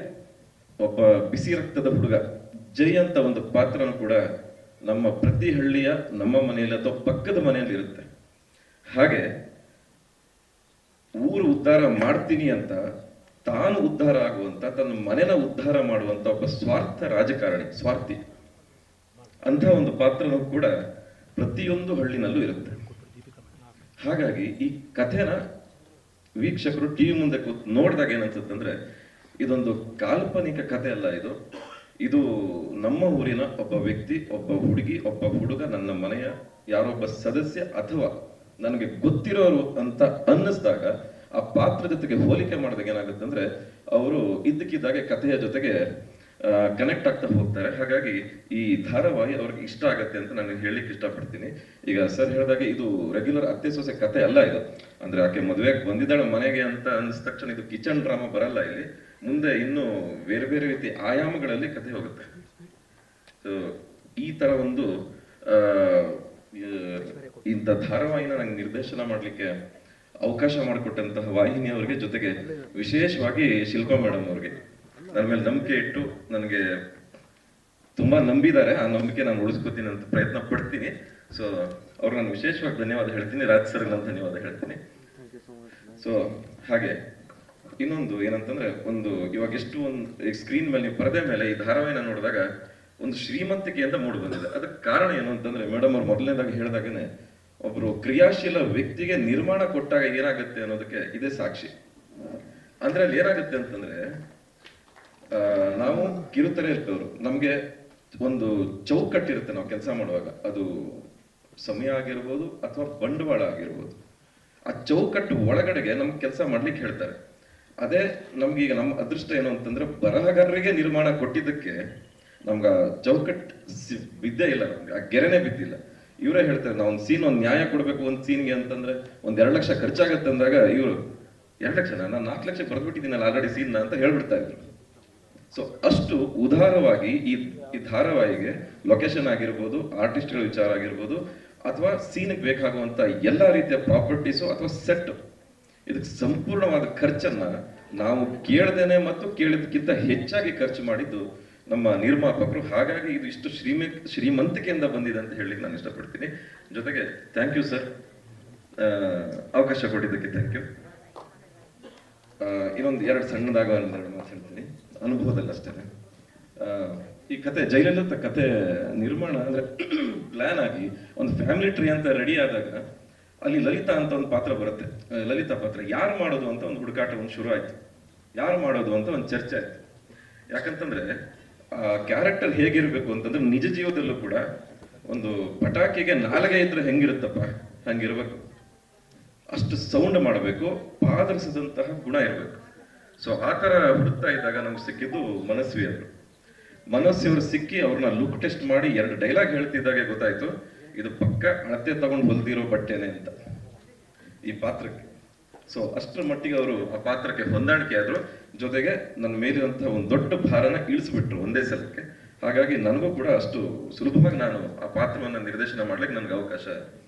ಒಬ್ಬ ಬಿಸಿ ರಕ್ತದ ಹುಡುಗ ಜೈ ಅಂತ ಒಂದು ಪಾತ್ರನೂ ಕೂಡ ನಮ್ಮ ಪ್ರತಿ ಹಳ್ಳಿಯ, ನಮ್ಮ ಮನೆಯಲ್ಲಿ ಅಥವಾ ಪಕ್ಕದ ಮನೆಯಲ್ಲಿ ಇರುತ್ತೆ. ಹಾಗೆ ಊರು ಉದ್ಧಾರ ಮಾಡ್ತೀನಿ ಅಂತ ತಾನು ಉದ್ಧಾರ ಆಗುವಂತ, ತನ್ನ ಮನೆನ ಉದ್ಧಾರ ಮಾಡುವಂತ ಒಬ್ಬ ಸ್ವಾರ್ಥ ರಾಜಕಾರಣಿ, ಸ್ವಾರ್ಥಿ ಅಂತ ಒಂದು ಪಾತ್ರನೂ ಕೂಡ ಪ್ರತಿಯೊಂದು ಹಳ್ಳಿನಲ್ಲೂ ಇರುತ್ತೆ. ಹಾಗಾಗಿ ಈ ಕಥೆನ ವೀಕ್ಷಕರು ಟಿವಿ ಮುಂದೆ ಕೂತ್ ನೋಡಿದಾಗ ಏನನ್ಸುತ್ತಂದ್ರೆ ಇದೊಂದು ಕಾಲ್ಪನಿಕ ಕಥೆ ಅಲ್ಲ, ಇದು ನಮ್ಮ ಊರಿನ ಒಬ್ಬ ವ್ಯಕ್ತಿ, ಒಬ್ಬ ಹುಡುಗಿ, ಒಬ್ಬ ಹುಡುಗ, ನನ್ನ ಮನೆಯ ಯಾರೊಬ್ಬ ಸದಸ್ಯ ಅಥವಾ ನನಗೆ ಗೊತ್ತಿರೋರು ಅಂತ ಅನ್ನಿಸ್ದಾಗ ಆ ಪಾತ್ರ ಜೊತೆಗೆ ಹೋಲಿಕೆ ಮಾಡಿದಾಗ ಏನಾಗುತ್ತೆ ಅಂದ್ರೆ ಅವರು ಇದ್ದಕ್ಕಿದ್ದಾಗೆ ಕಥೆಯ ಜೊತೆಗೆ ಕನೆಕ್ಟ್ ಆಗ್ತಾ ಹೋಗ್ತಾರೆ. ಹಾಗಾಗಿ ಈ ಧಾರಾವಾಹಿ ಅವ್ರಿಗೆ ಇಷ್ಟ ಆಗತ್ತೆ ಅಂತ ನಾನು ಹೇಳಲಿಕ್ಕೆ ಇಷ್ಟಪಡ್ತೀನಿ. ಈಗ ಸರ್ ಹೇಳಿದಾಗ ಇದು ರೆಗ್ಯುಲರ್ ಅತ್ತೆ ಸೊಸೆ ಕಥೆ ಅಲ್ಲ, ಇದು ಅಂದ್ರೆ ಆಕೆ ಮದುವೆಗೆ ಬಂದಿದ್ದಾಳೆ ಮನೆಗೆ ಅಂತ ಅನಿಸಿದ ತಕ್ಷಣ ಇದು ಕಿಚನ್ ಡ್ರಾಮಾ ಬರಲ್ಲ. ಇಲ್ಲಿ ಮುಂದೆ ಇನ್ನು ಬೇರೆ ಬೇರೆ ರೀತಿ ಆಯಾಮಗಳಲ್ಲಿ ಕಥೆ ಹೋಗುತ್ತೆ. ಸೊ ಈ ತರ ಒಂದು ಇಂಥ ಧಾರಾವಾಹಿನ ನಂಗೆ ನಿರ್ದೇಶನ ಮಾಡ್ಲಿಕ್ಕೆ ಅವಕಾಶ ಮಾಡಿಕೊಟ್ಟಂತಹ ವಾಹಿನಿ ಅವರಿಗೆ, ಜೊತೆಗೆ ವಿಶೇಷವಾಗಿ ಶಿಲ್ಪಾ ಮೇಡಮ್ ಅವ್ರಿಗೆ ನನ್ನ ಮೇಲೆ ನಂಬಿಕೆ ಇಟ್ಟು ನನಗೆ ತುಂಬಾ ನಂಬಿದ್ದಾರೆ. ಆ ನಂಬಿಕೆ ನಾನು ಉಳಿಸ್ಕೊತೀನಿ ಅಂತ ಪ್ರಯತ್ನ ಪಡ್ತೀನಿ. ಸೊ ಅವ್ರಿಗೆ ನಾನು ವಿಶೇಷವಾಗಿ ಧನ್ಯವಾದ ಹೇಳ್ತೀನಿ. ರಾಜ್ ಸರ್ ನಾನು ಧನ್ಯವಾದ ಹೇಳ್ತೀನಿ. ಸೊ ಹಾಗೆ ಇನ್ನೊಂದು ಏನಂತಂದ್ರೆ, ಒಂದು ಇವಾಗ ಎಷ್ಟು ಒಂದು ಸ್ಕ್ರೀನ್ ಮೇಲೆ ನೀವು ಪರದೆ ಮೇಲೆ ಈ ಧಾರಾವಾಹಿನ ನೋಡಿದಾಗ ಒಂದು ಶ್ರೀಮಂತಿಕೆಯಿಂದ ಮೂಡಿ ಬಂದಿದೆ. ಅದಕ್ಕೆ ಕಾರಣ ಏನು ಅಂತಂದ್ರೆ, ಮೇಡಮ್ ಅವ್ರು ಮೊದಲನೇದಾಗಿ ಹೇಳಿದಾಗನೇ ಒಬ್ರು ಕ್ರಿಯಾಶೀಲ ವ್ಯಕ್ತಿಗೆ ನಿರ್ಮಾಣ ಕೊಟ್ಟಾಗ ಏನಾಗುತ್ತೆ ಅನ್ನೋದಕ್ಕೆ ಇದೇ ಸಾಕ್ಷಿ. ಅಂದ್ರೆ ಅಲ್ಲಿ ಏನಾಗುತ್ತೆ ಅಂತಂದ್ರೆ, ನಾವು ಕಿರುತೆರೆ ಇರ್ತವ್ರು, ನಮ್ಗೆ ಒಂದು ಚೌಕಟ್ಟಿರುತ್ತೆ ನಾವು ಕೆಲಸ ಮಾಡುವಾಗ, ಅದು ಸಮಯ ಆಗಿರ್ಬೋದು ಅಥವಾ ಬಂಡವಾಳ ಆಗಿರ್ಬೋದು. ಆ ಚೌಕಟ್ಟು ಒಳಗಡೆಗೆ ನಮ್ಗೆ ಕೆಲಸ ಮಾಡ್ಲಿಕ್ಕೆ ಹೇಳ್ತಾರೆ. ಅದೇ ನಮ್ಗೀಗ ನಮ್ಮ ಅದೃಷ್ಟ ಏನು ಅಂತಂದ್ರೆ, ಬರಹಗಾರರಿಗೆ ನಿರ್ಮಾಣ ಕೊಟ್ಟಿದ್ದಕ್ಕೆ ನಮ್ಗೆ ಚೌಕಟ್ಟು ಬಿದ್ದೇ ಇಲ್ಲ, ನಮ್ಗೆ ಆ ಗೆರೆನೆ ಬಿದ್ದಿಲ್ಲ. ಇವರೇ ಹೇಳ್ತಾರೆ, ನಾವು ಒಂದು ಸೀನ್, ಒಂದು ನ್ಯಾಯ ಕೊಡ್ಬೇಕು ಒಂದು ಸೀನ್ಗೆ ಅಂತಂದ್ರೆ ಒಂದ್ 2 ಲಕ್ಷ ಖರ್ಚಾಗತ್ತೆ ಅಂದಾಗ ಇವರು 2 ಲಕ್ಷ, ನಾನು 4 ಲಕ್ಷ ಬರೆದ್ಬಿಟ್ಟಿದ್ದೀನಲ್ಲ ಆಲ್ರೆಡಿ ಸೀನ್ ಅಂತ ಹೇಳ್ಬಿಡ್ತಾ ಇದ್ರು. ಸೊ ಅಷ್ಟು ಉದಾರವಾಗಿ ಈ ಧಾರಾವಾಹಿಗೆ ಲೊಕೇಶನ್ ಆಗಿರ್ಬೋದು, ಆರ್ಟಿಸ್ಟ್ಗಳ ವಿಚಾರ ಆಗಿರ್ಬೋದು, ಅಥವಾ ಸೀನ್ಗೆ ಬೇಕಾಗುವಂತ ಎಲ್ಲಾ ರೀತಿಯ ಪ್ರಾಪರ್ಟೀಸು ಅಥವಾ ಸೆಟ್, ಇದಕ್ಕೆ ಸಂಪೂರ್ಣವಾದ ಖರ್ಚನ್ನ ನಾವು ಕೇಳದೇನೆ ಮತ್ತು ಕೇಳಿದಕ್ಕಿಂತ ಹೆಚ್ಚಾಗಿ ಖರ್ಚು ಮಾಡಿದ್ದು ನಮ್ಮ ನಿರ್ಮಾಪಕರು. ಹಾಗಾಗಿ ಇದು ಇಷ್ಟು ಶ್ರೀಮಂತಿಕೆಯಿಂದ ಬಂದಿದೆ ಅಂತ ಹೇಳಿ ನಾನು ಇಷ್ಟಪಡ್ತೀನಿ. ಜೊತೆಗೆ ಥ್ಯಾಂಕ್ ಯು ಸರ್, ಅವಕಾಶ ಕೊಟ್ಟಿದ್ದಕ್ಕೆ ಥ್ಯಾಂಕ್ ಯು. ಇನ್ನೊಂದು 2 ಸಣ್ಣದಾಗ 2 ಮಾತು ಹೇಳ್ತೀನಿ, ಅನುಭವದಲ್ಲಿ ಅಷ್ಟೇ. ಈ ಕತೆ ಜಯಲಲಿತಾ ಕತೆ ನಿರ್ಮಾಣ ಅಂದ್ರೆ ಪ್ಲಾನ್ ಆಗಿ ಒಂದು ಫ್ಯಾಮಿಲಿ ಟ್ರೀ ಅಂತ ರೆಡಿ ಆದಾಗ ಅಲ್ಲಿ ಲಲಿತಾ ಅಂತ ಒಂದು ಪಾತ್ರ ಬರುತ್ತೆ. ಲಲಿತಾ ಪಾತ್ರ ಯಾರು ಮಾಡೋದು ಅಂತ ಒಂದು ಹುಡುಕಾಟ ಒಂದು ಶುರು ಆಯ್ತು. ಯಾರು ಮಾಡೋದು ಅಂತ ಒಂದು ಚರ್ಚೆ ಆಯ್ತು. ಯಾಕಂತಂದ್ರೆ ಆ ಕ್ಯಾರೆಕ್ಟರ್ ಹೇಗಿರ್ಬೇಕು ಅಂತಂದ್ರೆ, ನಿಜ ಜೀವದಲ್ಲೂ ಕೂಡ ಒಂದು ಪಟಾಕಿಗೆ ನಾಲ್ಗೆ ಇದ್ರೆ ಹೆಂಗಿರುತ್ತಪ್ಪ ಹಂಗಿರ್ಬೇಕು, ಅಷ್ಟು ಸೌಂಡ್ ಮಾಡಬೇಕು, ಪಾದರಿಸಿದಂತಹ ಗುಣ ಇರಬೇಕು. ಸೊ ಆ ತರ ಹುಡುಕ್ತಾ ಇದ್ದಾಗ ನಮ್ಗೆ ಸಿಕ್ಕಿದ್ದು ಮನಸ್ವಿ ಅವರು. ಮನಸ್ವಿ ಅವ್ರು ಸಿಕ್ಕಿ ಅವ್ರನ್ನ ಲುಕ್ ಟೆಸ್ಟ್ ಮಾಡಿ 2 ಡೈಲಾಗ್ ಹೇಳ್ತಿದ್ದಾಗೆ ಗೊತ್ತಾಯ್ತು, ಇದು ಪಕ್ಕ ಅಳತೆ ತಗೊಂಡು ಹೊಲ್ದಿರೋ ಬಟ್ಟೆನೆ ಅಂತ ಈ ಪಾತ್ರಕ್ಕೆ. ಸೊ ಅಷ್ಟರ ಮಟ್ಟಿಗೆ ಅವರು ಆ ಪಾತ್ರಕ್ಕೆ ಹೊಂದಾಣಿಕೆ ಆದ್ರು. ಜೊತೆಗೆ ನನ್ನ ಮೇಲಿರುವಂತಹ ಒಂದು ದೊಡ್ಡ ಭಾರನ ಇಳಿಸ್ಬಿಟ್ರು ಒಂದೇ ಸಲಕ್ಕೆ. ಹಾಗಾಗಿ ನನಗೂ ಕೂಡ ಅಷ್ಟು ಸುಲಭವಾಗಿ ನಾನು ಆ ಪಾತ್ರವನ್ನ ನಿರ್ದೇಶನ ಮಾಡ್ಲಿಕ್ಕೆ ನನ್ಗೆ ಅವಕಾಶ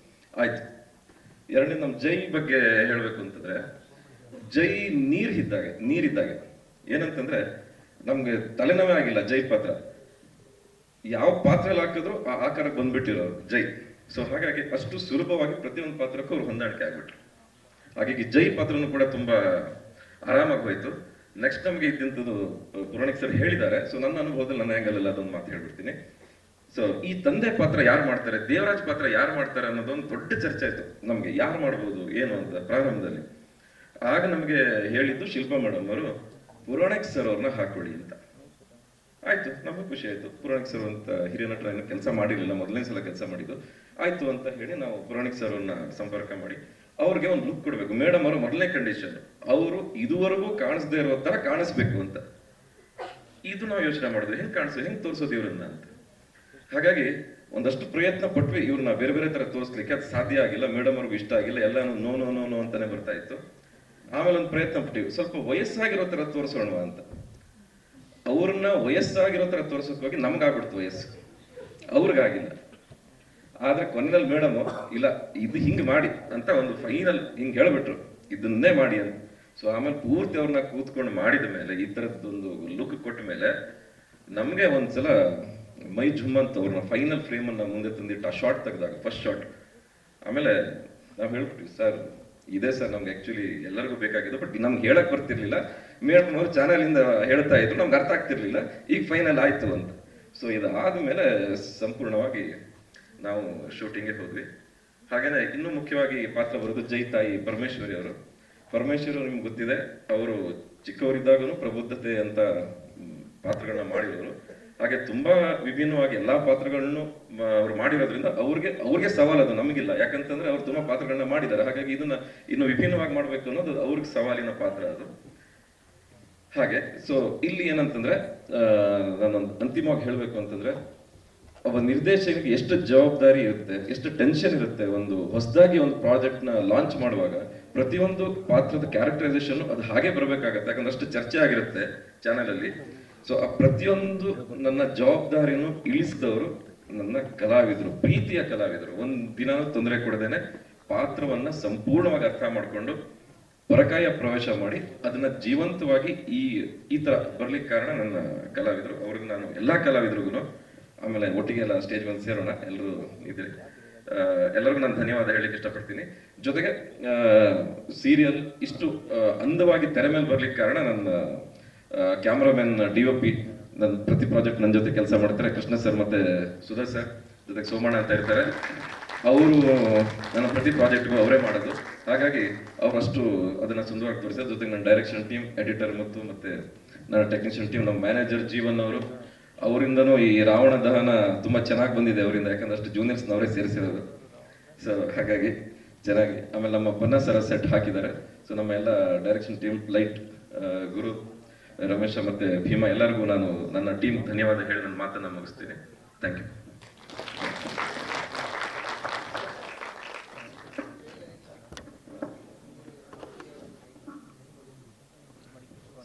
ಆಯ್ತು. ಎರಡನೇ ನಮ್ಮ ಜೈ ಬಗ್ಗೆ ಹೇಳ್ಬೇಕು ಅಂತಂದ್ರೆ, ಜೈ ನೀರಿದ್ದಾಗೆ ಏನಂತಂದ್ರೆ, ನಮ್ಗೆ ತಲೆನೋವೇ ಆಗಿಲ್ಲ ಜೈ ಪಾತ್ರ. ಯಾವ ಪಾತ್ರ ಹಾಕಿದ್ರು ಆ ಆಕಾರಕ್ಕೆ ಬಂದ್ಬಿಟ್ಟಿರೋರು ಜೈ. ಸೊ ಹಾಗಾಗಿ ಅಷ್ಟು ಸುಲಭವಾಗಿ ಪ್ರತಿಯೊಂದು ಪಾತ್ರಕ್ಕೂ ಅವ್ರು ಹೊಂದಾಣಿಕೆ ಆಗ್ಬಿಟ್ರು. ಹಾಗಾಗಿ ಜೈ ಪಾತ್ರನೂ ಕೂಡ ತುಂಬಾ ಆರಾಮಾಗಿ ಹೋಯ್ತು. ನೆಕ್ಸ್ಟ್ ನಮ್ಗೆ ಇದ್ದಂಥದ್ದು ಪುರಾಣಿಕ್ ಸರ್ ಹೇಳಿದ್ದಾರೆ. ಸೊ ನನ್ನ ಅನುಭವದಲ್ಲಿ ನನ್ನ ಆ್ಯಂಗಲ್ ಅದೊಂದು ಮಾತು ಹೇಳ್ಬಿಡ್ತೀನಿ. ಸೊ ಈ ತಂದೆ ಪಾತ್ರ ಯಾರು ಮಾಡ್ತಾರೆ, ದೇವರಾಜ್ ಪಾತ್ರ ಯಾರು ಮಾಡ್ತಾರೆ ಅನ್ನೋದೊಂದು ದೊಡ್ಡ ಚರ್ಚೆ ಆಯ್ತು ನಮ್ಗೆ, ಯಾರು ಮಾಡ್ಬೋದು ಏನು ಅಂತ ಪ್ರಾರಂಭದಲ್ಲಿ. ಆಗ ನಮ್ಗೆ ಹೇಳಿದ್ದು ಶಿಲ್ಪಾ ಮೇಡಮ್ ಅವರು, ಪುರಾಣಿಕ್ ಸರ್ ಅವ್ರನ್ನ ಹಾಕೊಳ್ಳಿ ಅಂತ. ಆಯ್ತು, ನಮಗೂ ಖುಷಿ ಆಯ್ತು. ಪುರಾಣಿಕ್ ಸರ್ ಅಂತ ಹಿರಿಯ ನಟರ ಏನು ಕೆಲಸ ಮಾಡಿರ್ಲಿಲ್ಲ, ಮೊದಲನೇ ಸಲ ಕೆಲಸ ಮಾಡಿದ್ದು. ಆಯ್ತು ಅಂತ ಹೇಳಿ ನಾವು ಪುರಾಣಿಕ್ ಸರ್ ಅವ್ರನ್ನ ಸಂಪರ್ಕ ಮಾಡಿ ಅವ್ರಿಗೆ ಒಂದು ಲುಕ್ ಕೊಡ್ಬೇಕು. ಮೇಡಮ್ ಅವರು ಮೊದಲನೇ ಕಂಡೀಷನ್, ಅವರು ಇದುವರೆಗೂ ಕಾಣಿಸದೇ ಇರೋ ತರ ಕಾಣಿಸ್ಬೇಕು ಅಂತ. ಇದು ನಾವು ಯೋಚನೆ ಮಾಡಿದ್ವಿ, ಹೆಂಗ್ ತೋರಿಸೋದು ಇವ್ರನ್ನ ಅಂತ. ಹಾಗಾಗಿ ಒಂದಷ್ಟು ಪ್ರಯತ್ನ ಪಟ್ವಿ ಇವ್ರನ್ನ ಬೇರೆ ಬೇರೆ ತರ ತೋರಿಸ್ಲಿಕ್ಕೆ. ಅದು ಸಾಧ್ಯ ಆಗಿಲ್ಲ, ಮೇಡಮ್ ಅವ್ರಿಗೂ ಇಷ್ಟ ಆಗಿಲ್ಲ, ಎಲ್ಲಾನು ನೋ ನೋ ನೋ ನೋ ಅಂತಾನೆ ಬರ್ತಾ ಇತ್ತು. ಆಮೇಲೆ ಒಂದು ಪ್ರಯತ್ನ ಪಟ್ಟಿವಿ, ಸ್ವಲ್ಪ ವಯಸ್ಸಾಗಿರೋ ತರ ತೋರಿಸೋಣ ಅಂತ. ಅವ್ರನ್ನ ವಯಸ್ಸಾಗಿರೋ ತರ ತೋರ್ಸಕ್ ಹೋಗಿ ನಮ್ಗಾಗ್ಬಿಡ್ತು ವಯಸ್ಸು, ಅವ್ರಿಗಾಗಿಲ್ಲ. ಆದ್ರೆ ಕೊನೆಯಲ್ಲಿ ಮೇಡಮ್ ಇಲ್ಲ, ಇದು ಹಿಂಗ್ ಮಾಡಿ ಅಂತ ಒಂದು ಫೈನಲ್ ಹಿಂಗ್ ಹೇಳ್ಬಿಟ್ರು, ಇದನ್ನೇ ಮಾಡಿ ಅಂತ. ಸೊ ಆಮೇಲೆ ಪೂರ್ತಿ ಅವ್ರನ್ನ ಕೂತ್ಕೊಂಡು ಮಾಡಿದ ಮೇಲೆ, ಈ ತರದ್ದೊಂದು ಲುಕ್ ಕೊಟ್ಟ ಮೇಲೆ ನಮ್ಗೆ ಒಂದ್ಸಲ ಮೈ ಜುಮ್ ಅಂತ ಅವ್ರನ್ನ ಫೈನಲ್ ಫ್ರೇಮ್ ಅನ್ನ ಮುಂದೆ ತಂದಿಟ್ಟು ಆ ಶಾರ್ಟ್ ತೆಗೆದಾಗ, ಫಸ್ಟ್ ಶಾರ್ಟ್. ಆಮೇಲೆ ನಾವು ಹೇಳ್ಬಿಟ್ವಿ ಸರ್ ಇದೆ ಸರ್ ನಮ್ಗೆ ಆಕ್ಚುಲಿ ಎಲ್ಲರಿಗೂ ಬೇಕಾಗಿದ್ದು, ಬಟ್ ನಮ್ಗೆ ಹೇಳಕ್ ಬರ್ತಿರ್ಲಿಲ್ಲ. ಮೇಡಮ್ ಅವರು ಚಾನಲ್ ಇಂದ ಹೇಳ್ತಾ ಇದ್ರು, ನಮ್ಗೆ ಅರ್ಥ ಆಗ್ತಿರ್ಲಿಲ್ಲ. ಈಗ ಫೈನಲ್ ಆಯ್ತು ಅಂತ. ಸೊ ಇದಾದ್ಮೇಲೆ ಸಂಪೂರ್ಣವಾಗಿ ನಾವು ಶೂಟಿಂಗ್ಗೆ ಹೋದ್ವಿ. ಹಾಗೇನೆ ಇನ್ನೂ ಮುಖ್ಯವಾಗಿ ಪಾತ್ರ ಬರೋದು ಜೈ ತಾಯಿ ಪರಮೇಶ್ವರಿ ಅವರು. ಪರಮೇಶ್ವರಿ ನಿಮ್ಗೆ ಗೊತ್ತಿದೆ, ಅವರು ಚಿಕ್ಕವರಿದ್ದಾಗೂ ಪ್ರಬುದ್ಧತೆ ಅಂತ ಪಾತ್ರಗಳನ್ನ ಮಾಡಿರೋರು. ಹಾಗೆ ತುಂಬಾ ವಿಭಿನ್ನವಾಗಿ ಎಲ್ಲಾ ಪಾತ್ರಗಳನ್ನು ಅವ್ರು ಮಾಡಿರೋದ್ರಿಂದ ಅವ್ರಿಗೆ ಸವಾಲು, ಅದು ನಮಗಿಲ್ಲ. ಯಾಕಂತಂದ್ರೆ ಅವ್ರು ತುಂಬಾ ಪಾತ್ರಗಳನ್ನ ಮಾಡಿದ್ದಾರೆ. ಹಾಗಾಗಿ ಇದನ್ನ ಇನ್ನು ವಿಭಿನ್ನವಾಗಿ ಮಾಡ್ಬೇಕು ಅನ್ನೋದು ಅವ್ರಿಗೆ ಸವಾಲಿನ ಪಾತ್ರ ಅದು. ಹಾಗೆ ಸೊ ಇಲ್ಲಿ ಏನಂತಂದ್ರೆ ನಾನು ಅಂತಿಮವಾಗಿ ಹೇಳ್ಬೇಕು ಅಂತಂದ್ರೆ, ಒಬ್ಬ ನಿರ್ದೇಶಕನಿಗೆ ಎಷ್ಟು ಜವಾಬ್ದಾರಿ ಇರುತ್ತೆ, ಎಷ್ಟು ಟೆನ್ಷನ್ ಇರುತ್ತೆ. ಒಂದು ಹೊಸದಾಗಿ ಒಂದು ಪ್ರಾಜೆಕ್ಟ್ ನ ಲಾಂಚ್ ಮಾಡುವಾಗ ಪ್ರತಿಯೊಂದು ಪಾತ್ರದ ಕ್ಯಾರೆಕ್ಟರೈಸೇಷನ್ ಅದು ಹಾಗೆ ಬರಬೇಕಾಗತ್ತೆ. ಯಾಕಂದ್ರೆ ಅಷ್ಟು ಚರ್ಚೆ ಆಗಿರುತ್ತೆ ಚಾನೆಲ್ ಅಲ್ಲಿ. ಸೊ ಆ ಪ್ರತಿಯೊಂದು ನನ್ನ ಜವಾಬ್ದಾರಿಯನ್ನು ಇಳಿಸಿದವರು ನನ್ನ ಕಲಾವಿದರು, ಪ್ರೀತಿಯ ಕಲಾವಿದರು. ಒಂದ್ ದಿನ ತೊಂದರೆ ಕೊಡದೇನೆ ಪಾತ್ರವನ್ನ ಸಂಪೂರ್ಣವಾಗಿ ಅರ್ಥ ಮಾಡ್ಕೊಂಡು ಪರಕಾಯ ಪ್ರವೇಶ ಮಾಡಿ ಅದನ್ನ ಜೀವಂತವಾಗಿ ಈ ತರ ಬರ್ಲಿಕ್ಕೆ ಕಾರಣ ನನ್ನ ಕಲಾವಿದರು. ಅವ್ರಿಗೆ ನಾನು ಎಲ್ಲಾ ಕಲಾವಿದರಿಗೂ, ಆಮೇಲೆ ಒಟ್ಟಿಗೆ ಎಲ್ಲ ಸ್ಟೇಜ್ ಬಂದು ಸೇರೋಣ ಎಲ್ಲರೂ ಇದ್ರೆ, ಎಲ್ಲರಿಗೂ ನಾನು ಧನ್ಯವಾದ ಹೇಳಲಿಕ್ಕೆ ಇಷ್ಟಪಡ್ತೀನಿ. ಜೊತೆಗೆ ಸೀರಿಯಲ್ ಇಷ್ಟು ಅಂದವಾಗಿ ತೆರೆ ಮೇಲೆ ಬರ್ಲಿಕ್ಕೆ ಕಾರಣ ನನ್ನ ಕ್ಯಾಮ್ರಾಮನ್ DOP, ನನ್ನ ಪ್ರತಿ ಪ್ರಾಜೆಕ್ಟ್ ನನ್ನ ಜೊತೆ ಕೆಲಸ ಮಾಡ್ತಾರೆ, ಕೃಷ್ಣ ಸರ್ ಮತ್ತೆ ಸುಧಾ ಸರ್, ಜೊತೆಗೆ ಸೋಮಣ್ಣ ಅಂತ ಇರ್ತಾರೆ. ಅವರು ನನ್ನ ಪ್ರತಿ ಪ್ರಾಜೆಕ್ಟ್ಗೂ ಅವರೇ ಮಾಡೋದು. ಹಾಗಾಗಿ ಅವರಷ್ಟು ಅದನ್ನ ಸುಂದರವಾಗಿ ತೋರಿಸಿದ್ರು. ಜೊತೆಗೆ ನನ್ನ ಡೈರೆಕ್ಷನ್ ಟೀಮ್, ಎಡಿಟರ್ ಮತ್ತೆ ನನ್ನ ಟೆಕ್ನಿಷಿಯನ್ ಟೀಮ್, ನಮ್ಮ ಮ್ಯಾನೇಜರ್ ಜೀವನ್ ಅವರು, ಅವರಿಂದನೂ ಈ ರಾವಣ ದಹನ ತುಂಬಾ ಚೆನ್ನಾಗಿ ಬಂದಿದೆ ಅವರಿಂದ. ಯಾಕಂದ್ರೆ ಅಷ್ಟು ಜೂನಿಯರ್ಸ್ ಅವರೇ ಸೇರಿಸಿರೋದು. ಸೊ ಹಾಗಾಗಿ ಚೆನ್ನಾಗಿ. ಆಮೇಲೆ ನಮ್ಮ ಬನ್ನ ಸರ ಸೆಟ್ ಹಾಕಿದ್ದಾರೆ. ಸೊ ನಮ್ಮ ಎಲ್ಲ ಡೈರೆಕ್ಷನ್ ಟೀಮ್, ಲೈಟ್, ಗುರು, ರಮೇಶ ಮತ್ತೆ ಭೀಮಾ, ಎಲ್ಲರಿಗೂ ನಾನು ನನ್ನ ಟೀಮ್ ಧನ್ಯವಾದ ಹೇಳಿ ನನ್ನ ಮಾತನ್ನ ಮುಗಿಸ್ತೀನಿ. Thank you.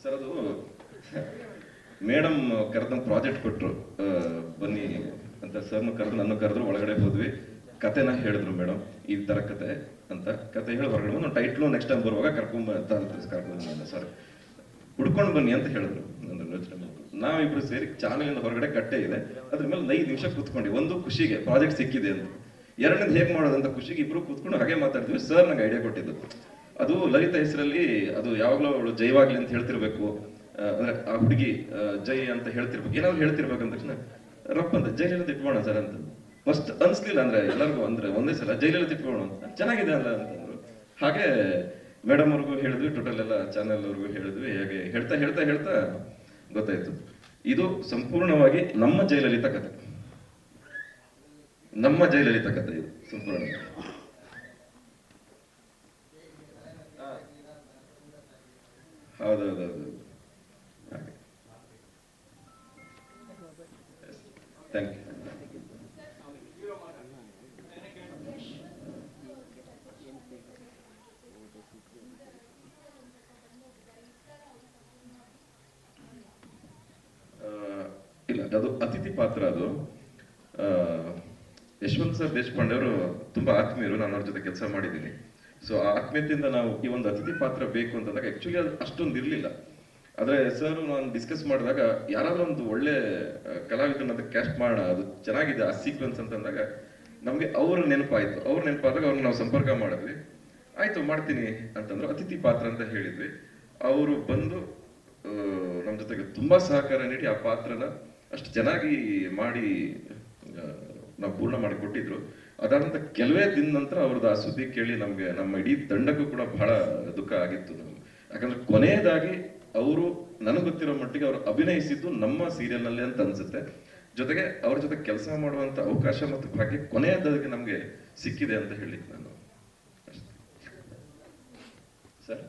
ಸರ್ ಅದು ಮೇಡಮ್ ಕರೆದ ಪ್ರಾಜೆಕ್ಟ್ ಕೊಟ್ರು, ಬನ್ನಿ ಅಂತ. ಸರ್ನು ಕರೆದು ನನ್ನ ಕರೆದ್ರು, ಒಳಗಡೆ ಹೋದ್ವಿ. ಕತೆನ ಹೇಳಿದ್ರು ಮೇಡಮ್, ಈ ತರ ಕತೆ ಅಂತ. ಕತೆ ಹೇಳಿ ಹೊರಗಡೆ ಬಂದು ಟೈಟ್ಲು ನೆಕ್ಸ್ಟ್ ಟೈಮ್ ಬರುವಾಗ ಕರ್ಕೊಂಡು ಸರ್ ಹುಡ್ಕೊಂಡು ಬನ್ನಿ ಅಂತ ಹೇಳಿದ್ರು. ನನ್ನ ಯೋಚನೆ ಮಾಡ್ಕೊಂಡು ನಾವಿಬ್ರು ಸೇರಿ ಚಾನಲಿಂದ ಹೊರಗಡೆ ಕಟ್ಟೆ ಇದೆ, ಅದ್ರ ಮೇಲೆ 5 ನಿಮಿಷ ಕೂತ್ಕೊಂಡಿ. ಒಂದು ಖುಷಿಗೆ ಪ್ರಾಜೆಕ್ಟ್ ಸಿಕ್ಕಿದೆ ಅಂತ, ಎರಡನೇದು ಹೇಗೆ ಮಾಡೋದಂತ ಖುಷಿಗೆ ಇಬ್ರು ಕೂತ್ಕೊಂಡು ಹಾಗೆ ಮಾತಾಡ್ತೀವಿ. ಸರ್ ನಂಗೆ ಐಡಿಯಾ ಕೊಟ್ಟಿದ್ದು ಅದು ಲಲಿತಾ ಹೆಸರಲ್ಲಿ ಅದು ಯಾವಾಗಲೂ ಅವಳು ಜೈವಾಗ್ಲಿ ಅಂತ ಹೇಳ್ತಿರ್ಬೇಕು, ಅಂದ್ರೆ ಆ ಹುಡುಗಿ ಜೈ ಅಂತ ಹೇಳ್ತಿರ್ಬೇಕು, ಏನಾದ್ರು ಹೇಳ್ತಿರ್ಬೇಕು ಅಂದ ತಕ್ಷಣ ರಪ್ಪ ಅಂತ ಜೈಲಲ್ಲಿ ಇಟ್ಕೋಣ ಸರ್ ಅಂತ. ಫಸ್ಟ್ ಅನ್ಸ್ಲಿಲ್ಲ, ಅಂದ್ರೆ ಎಲ್ಲರಿಗೂ ಅಂದ್ರೆ ಒಂದೇ ಸಲ ಜೈಲಲ್ಲಿ ಇಟ್ಕೋಣ ಅಂತ, ಚೆನ್ನಾಗಿದೆ ಅಲ್ಲ ಅಂತಂದ್ರು. ಹಾಗೆ ಮೇಡಮ್ ಅವ್ರಿಗೂ ಹೇಳಿದ್ವಿ, ಟೋಟಲ್ ಎಲ್ಲ ಚಾನೆಲ್ ಅವ್ರಿಗೂ ಹೇಳಿದ್ವಿ. ಹಾಗೆ ಹೇಳ್ತಾ ಹೇಳ್ತಾ ಹೇಳ್ತಾ ಗೊತ್ತಾಯ್ತು, ಇದು ಸಂಪೂರ್ಣವಾಗಿ ನಮ್ಮ ಜೈಲಲಿತ ಕಥೆ, ನಮ್ಮ ಜೈಲಲಿತ ಕಥೆ ಇದು ಸಂಪೂರ್ಣ. ಹೌದೌದೌದು. ಹಾಗೆ ಥ್ಯಾಂಕ್ ಯು. ಇಲ್ಲ, ಅದು ಅತಿಥಿ ಪಾತ್ರ. ಅದು ಯಶವಂತ್ ಸರ್ ದೇಶಪಾಂಡೆ ಅವರು ತುಂಬಾ ಆತ್ಮೀಯರು, ನಾನು ಅವ್ರ ಜೊತೆ ಕೆಲಸ ಮಾಡಿದ್ದೀನಿ. ಸೊ ಆ ಆತ್ಮೀಯತೆಯಿಂದ ನಾವು ಈ ಒಂದು ಅತಿಥಿ ಪಾತ್ರ ಬೇಕು ಅಂತಂದಾಗ ಆಕ್ಚುಲಿ ಅದು ಅಷ್ಟೊಂದು ಇರ್ಲಿಲ್ಲ. ಆದ್ರೆ ಸರ್ ನಾನು ಡಿಸ್ಕಸ್ ಮಾಡಿದಾಗ ಯಾರಾದ್ರೂ ಒಂದು ಒಳ್ಳೆ ಕಲಾವಿದನ ಅದಕ್ಕೆ ಕ್ಯಾಸ್ಟ್ ಮಾಡೋಣ, ಅದು ಚೆನ್ನಾಗಿದೆ ಆ ಸೀಕ್ವೆನ್ಸ್ ಅಂತಂದಾಗ ನಮ್ಗೆ ಅವ್ರ ನೆನಪಾಯ್ತು. ಅವ್ರ ನೆನಪಾದಾಗ ಅವ್ರನ್ನ ನಾವು ಸಂಪರ್ಕ ಮಾಡಿದ್ವಿ. ಆಯ್ತು ಮಾಡ್ತೀನಿ ಅಂತಂದ್ರು. ಅತಿಥಿ ಪಾತ್ರ ಅಂತ ಹೇಳಿದ್ವಿ. ಅವರು ಬಂದು ನಮ್ಮ ಜೊತೆಗೆ ತುಂಬಾ ಸಹಕಾರ ನೀಡಿ ಆ ಪಾತ್ರನ ಅಷ್ಟು ಚೆನ್ನಾಗಿ ಮಾಡಿ ನಾವು ಪೂರ್ಣ ಮಾಡಿ ಕೊಟ್ಟಿದ್ರು. ಅದಾದಂತ ಕೆಲವೇ ದಿನ ನಂತರ ಅವ್ರದ್ದು ಆ ಸುದ್ದಿ ಕೇಳಿ ನಮ್ಗೆ, ನಮ್ಮ ಇಡೀ ತಂಡಕ್ಕೂ ಕೂಡ ಬಹಳ ದುಃಖ ಆಗಿತ್ತು ನಮ್ಗೆ. ಯಾಕಂದ್ರೆ ಕೊನೆಯದಾಗಿ ಅವರು ನನಗೆ ಗೊತ್ತಿರೋ ಮಟ್ಟಿಗೆ ಅವರು ಅಭಿನಯಿಸಿದ್ದು ನಮ್ಮ ಸೀರಿಯಲ್ ನಲ್ಲಿ ಅಂತ ಅನ್ಸುತ್ತೆ. ಜೊತೆಗೆ ಅವ್ರ ಜೊತೆ ಕೆಲಸ ಮಾಡುವಂತ ಅವಕಾಶ ಮತ್ತು ಭಾಗ್ಯ ಕೊನೆಯದಾಗಿ ನಮ್ಗೆ ಸಿಕ್ಕಿದೆ ಅಂತ ಹೇಳಿ ನಾನು ಸರ್.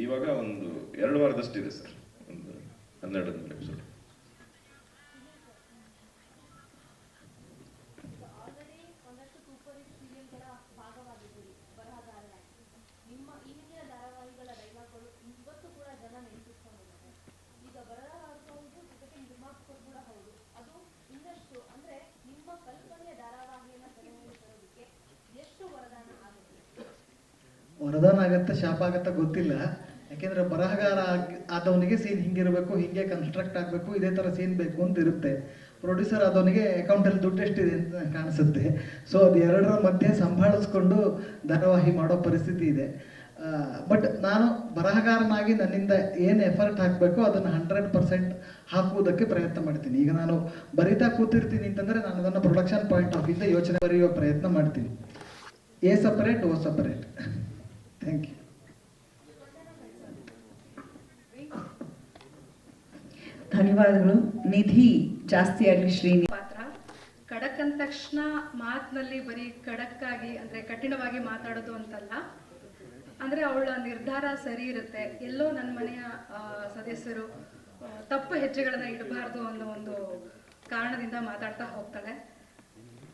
ಇವಾಗ ಒಂದು 2 ವಾರದಷ್ಟಿದೆ ಸರ್, ಒಂದು 12 ಎಪಿಸೋಡ್. ವರದಾನ ಆಗತ್ತ ಶಾಪ ಆಗತ್ತ ಗೊತ್ತಿಲ್ಲ. ಯಾಕೆಂದ್ರೆ ಬರಹಗಾರ ಆದವನಿಗೆ ಸೀನ್ ಹಿಂಗಿರ್ಬೇಕು, ಹಿಂಗೆ ಕನ್ಸ್ಟ್ರಕ್ಟ್ ಆಗಬೇಕು, ಇದೇ ತರ ಸೀನ್ ಬೇಕು ಅಂತ ಇರುತ್ತೆ. ಪ್ರೊಡ್ಯೂಸರ್ ಆದವನಿಗೆ ಅಕೌಂಟಲ್ಲಿ ದುಡ್ಡು ಎಷ್ಟಿದೆ ಅಂತ ಕಾಣಿಸುತ್ತೆ. ಸೊ ಅದು ಎರಡರ ಮಧ್ಯೆ ಸಂಭಾಳಿಸ್ಕೊಂಡು ಧಾರಾವಾಹಿ ಮಾಡೋ ಪರಿಸ್ಥಿತಿ ಇದೆ. ಬಟ್ ನಾನು ಬರಹಗಾರನಾಗಿ ನನ್ನಿಂದ ಏನು ಎಫರ್ಟ್ ಹಾಕಬೇಕೋ ಅದನ್ನು 100% ಹಾಕುವುದಕ್ಕೆ ಪ್ರಯತ್ನ ಮಾಡ್ತೀನಿ. ಈಗ ನಾನು ಬರಿತಾ ಕೂತಿರ್ತೀನಿ ಅಂತಂದರೆ ನಾನು ಅದನ್ನು ಪ್ರೊಡಕ್ಷನ್ ಪಾಯಿಂಟ್ ಆಫ್ ಇಂದ ಯೋಚನೆ ಬರೆಯುವ ಪ್ರಯತ್ನ ಮಾಡ್ತೀನಿ. A separate, O separate. Thank you. ಧನ್ಯವಾದಗಳು. ನಿಧಿ ಜಾಸ್ತಿ ಆಗಲಿ. ಶ್ರೀನಿ ಪಾತ್ರ ಖಡಕ್ ಅಂದ ತಕ್ಷಣ ಮಾತಿನಲ್ಲಿ ಬರೀ ಖಡಕ್ಕಾಗಿ ಅಂದರೆ ಕಠಿಣವಾಗಿ ಮಾತಾಡೋದು ಅಂತಲ್ಲ, ಅಂದರೆ ಅವಳ ನಿರ್ಧಾರ ಸರಿ ಇರುತ್ತೆ. ಎಲ್ಲೋ ನನ್ನ ಮನೆಯ ಸದಸ್ಯರು ತಪ್ಪು ಹೆಜ್ಜೆಗಳನ್ನು ಇಡಬಾರ್ದು ಅನ್ನೋ ಒಂದು ಕಾರಣದಿಂದ ಮಾತಾಡ್ತಾ ಹೋಗ್ತಾಳೆ.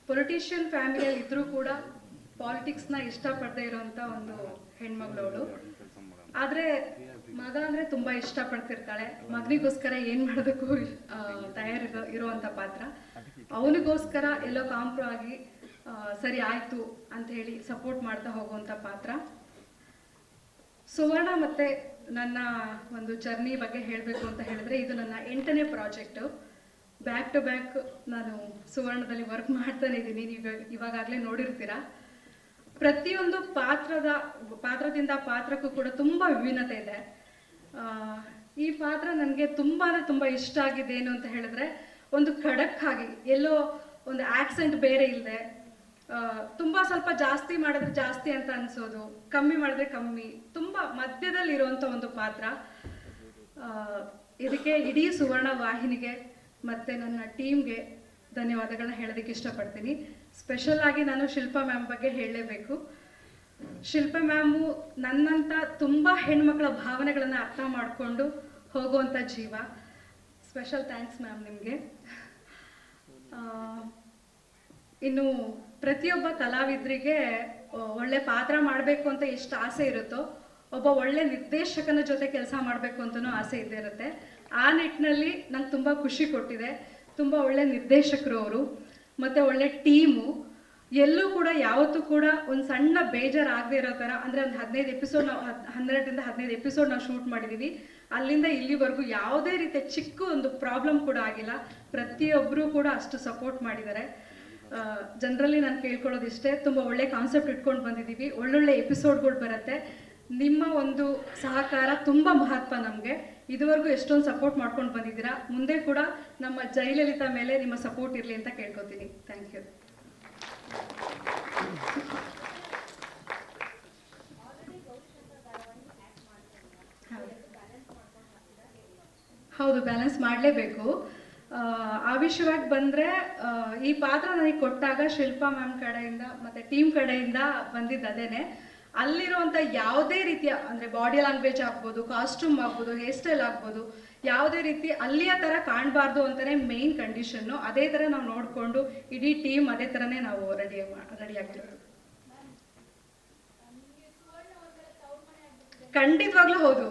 ಪೊಲಿಟಿಷಿಯನ್ ಫ್ಯಾಮಿಲಿಯಲ್ಲಿ ಇದ್ರೂ ಕೂಡ ಪಾಲಿಟಿಕ್ಸ್ನ ಇಷ್ಟಪಡದೇ ಇರೋವಂಥ ಒಂದು ಹೆಣ್ಮಗಳವಳು. ಆದರೆ ಮಗ ಅಂದರೆ ತುಂಬ ಇಷ್ಟಪಡ್ತಿರ್ತಾಳೆ. ಮಗನಿಗೋಸ್ಕರ ಏನು ಮಾಡೋದಕ್ಕೂ ಇರುವಂಥ ಪಾತ್ರ. ಅವನಿಗೋಸ್ಕರ ಎಲ್ಲೋ ಕಾಂಪ್ರೋ ಆಗಿ ಸರಿ ಆಯಿತು ಅಂತ ಹೇಳಿ ಸಪೋರ್ಟ್ ಮಾಡ್ತಾ ಹೋಗುವಂಥ ಪಾತ್ರ. ಸುವರ್ಣ ಮತ್ತು ನನ್ನ ಒಂದು ಜರ್ನಿ ಬಗ್ಗೆ ಹೇಳಬೇಕು ಅಂತ ಹೇಳಿದ್ರೆ, ಇದು ನನ್ನ 8ನೇ ಪ್ರಾಜೆಕ್ಟು. ಬ್ಯಾಕ್ ಟು ಬ್ಯಾಕ್ ನಾನು ಸುವರ್ಣದಲ್ಲಿ ವರ್ಕ್ ಮಾಡ್ತಾನೆ ಇದ್ದೀನಿ. ನೀವು ಇವಾಗಲೇ ನೋಡಿರ್ತೀರ. ಪ್ರತಿಯೊಂದು ಪಾತ್ರದಿಂದ ಪಾತ್ರಕ್ಕೂ ಕೂಡ ತುಂಬ ವಿಭಿನ್ನತೆ ಇದೆ. ಈ ಪಾತ್ರ ನನಗೆ ತುಂಬ ಅಂದರೆ ತುಂಬ ಇಷ್ಟ ಆಗಿದೆ. ಏನು ಅಂತ ಹೇಳಿದ್ರೆ, ಒಂದು ಖಡಕ್ ಆಗಿ ಎಲ್ಲೋ ಒಂದು ಆಕ್ಸೆಂಟ್ ಬೇರೆ ಇಲ್ಲದೆ, ತುಂಬ ಸ್ವಲ್ಪ ಜಾಸ್ತಿ ಮಾಡಿದ್ರೆ ಜಾಸ್ತಿ ಅಂತ ಅನ್ಸೋದು, ಕಮ್ಮಿ ಮಾಡಿದ್ರೆ ಕಮ್ಮಿ, ತುಂಬ ಮಧ್ಯದಲ್ಲಿ ಇರುವಂಥ ಒಂದು ಪಾತ್ರ. ಇದಕ್ಕೆ ಇಡೀ ಸುವರ್ಣ ವಾಹಿನಿಗೆ ಮತ್ತು ನನ್ನ ಟೀಮ್ಗೆ ಧನ್ಯವಾದಗಳನ್ನ ಹೇಳೋದಕ್ಕೆ ಇಷ್ಟಪಡ್ತೀನಿ. ಸ್ಪೆಷಲ್ ಆಗಿ ನಾನು ಶಿಲ್ಪಾ ಮ್ಯಾಮ್ ಬಗ್ಗೆ ಹೇಳಲೇಬೇಕು. ಶಿಲ್ಪಾ ಮ್ಯಾಮು ನನ್ನಂಥ ತುಂಬ ಹೆಣ್ಮಕ್ಳ ಭಾವನೆಗಳನ್ನು ಅರ್ಥ ಮಾಡಿಕೊಂಡು ಹೋಗುವಂಥ ಜೀವ. ಸ್ಪೆಷಲ್ ಥ್ಯಾಂಕ್ಸ್ ಮ್ಯಾಮ್ ನಿಮಗೆ. ಇನ್ನು ಪ್ರತಿಯೊಬ್ಬ ಕಲಾವಿದರಿಗೆ ಒಳ್ಳೆ ಪಾತ್ರ ಮಾಡಬೇಕು ಅಂತ ಎಷ್ಟು ಆಸೆ ಇರುತ್ತೋ, ಒಬ್ಬ ಒಳ್ಳೆ ನಿರ್ದೇಶಕನ ಜೊತೆ ಕೆಲಸ ಮಾಡಬೇಕು ಅಂತಲೂ ಆಸೆ ಇದ್ದೇ ಇರುತ್ತೆ. ಆ ನಿಟ್ಟಿನಲ್ಲಿ ನಂಗೆ ತುಂಬ ಖುಷಿ ಕೊಟ್ಟಿದೆ. ತುಂಬ ಒಳ್ಳೆ ನಿರ್ದೇಶಕರು ಅವರು, ಮತ್ತು ಒಳ್ಳೆ ಟೀಮು. ಎಲ್ಲೂ ಕೂಡ ಯಾವತ್ತೂ ಕೂಡ ಒಂದು ಸಣ್ಣ ಬೇಜಾರಾಗದೇ ಇರೋ ಥರ, ಅಂದರೆ ಒಂದು 15 ಎಪಿಸೋಡ್ ನಾವು 12ರಿಂದ 15 ಎಪಿಸೋಡ್ ನಾವು ಶೂಟ್ ಮಾಡಿದ್ದೀವಿ. ಅಲ್ಲಿಂದ ಇಲ್ಲಿವರೆಗೂ ಯಾವುದೇ ರೀತಿಯ ಚಿಕ್ಕ ಒಂದು ಪ್ರಾಬ್ಲಮ್ ಕೂಡ ಆಗಿಲ್ಲ. ಪ್ರತಿಯೊಬ್ಬರೂ ಕೂಡ ಅಷ್ಟು ಸಪೋರ್ಟ್ ಮಾಡಿದ್ದಾರೆ. ಜನರಲಿ ನಾನು ಕೇಳ್ಕೊಳ್ಳೋದಿಷ್ಟೇ, ತುಂಬ ಒಳ್ಳೆ ಕಾನ್ಸೆಪ್ಟ್ ಇಟ್ಕೊಂಡು ಬಂದಿದ್ದೀವಿ. ಒಳ್ಳೊಳ್ಳೆ ಎಪಿಸೋಡ್ಗಳು ಬರುತ್ತೆ. ನಿಮ್ಮ ಒಂದು ಸಹಕಾರ ತುಂಬ ಮಹತ್ವ ನಮಗೆ. ಇದುವರೆಗೂ ಎಷ್ಟೊಂದು ಸಪೋರ್ಟ್ ಮಾಡ್ಕೊಂಡು ಬಂದಿದ್ದೀರಾ. ಮುಂದೆ ಕೂಡ ನಮ್ಮ ಜಯಲಲಿತಾ ಮೇಲೆ ನಿಮ್ಮ ಸಪೋರ್ಟ್ ಇರಲಿ ಅಂತ ಕೇಳ್ಕೊತೀನಿ. Thank you. ಹೌದು, ಬ್ಯಾಲೆನ್ಸ್ ಮಾಡಲೇಬೇಕು. ಆ ವಿಷಯವಾಗಿ ಬಂದರೆ, ಈ ಪಾತ್ರ ನನಗೆ ಕೊಟ್ಟಾಗ ಶಿಲ್ಪಾ ಮ್ಯಾಮ್ ಕಡೆಯಿಂದ ಮತ್ತು ಟೀಮ್ ಕಡೆಯಿಂದ ಬಂದಿದ್ದು ಅದೇನೆ. ಅಲ್ಲಿರುವಂಥ ಯಾವುದೇ ರೀತಿಯ, ಅಂದರೆ ಬಾಡಿ ಲ್ಯಾಂಗ್ವೇಜ್ ಆಗ್ಬೋದು, ಕಾಸ್ಟ್ಯೂಮ್ ಆಗ್ಬೋದು, ಹೇರ್ ಸ್ಟೈಲ್ ಆಗ್ಬೋದು, ಯಾವುದೇ ರೀತಿ ಅಲ್ಲಿಯ ಥರ ಕಾಣಬಾರ್ದು ಅಂತಲೇ ಮೇಯ್ನ್ ಕಂಡೀಷನ್ನು. ಅದೇ ಥರ ನಾವು ನೋಡಿಕೊಂಡು ಇಡೀ ಟೀಮ್ ಅದೇ ಥರನೇ ನಾವು ರೆಡಿ ಆಗ್ತೀವಿ. ಖಂಡಿತವಾಗ್ಲೂ ಹೌದು.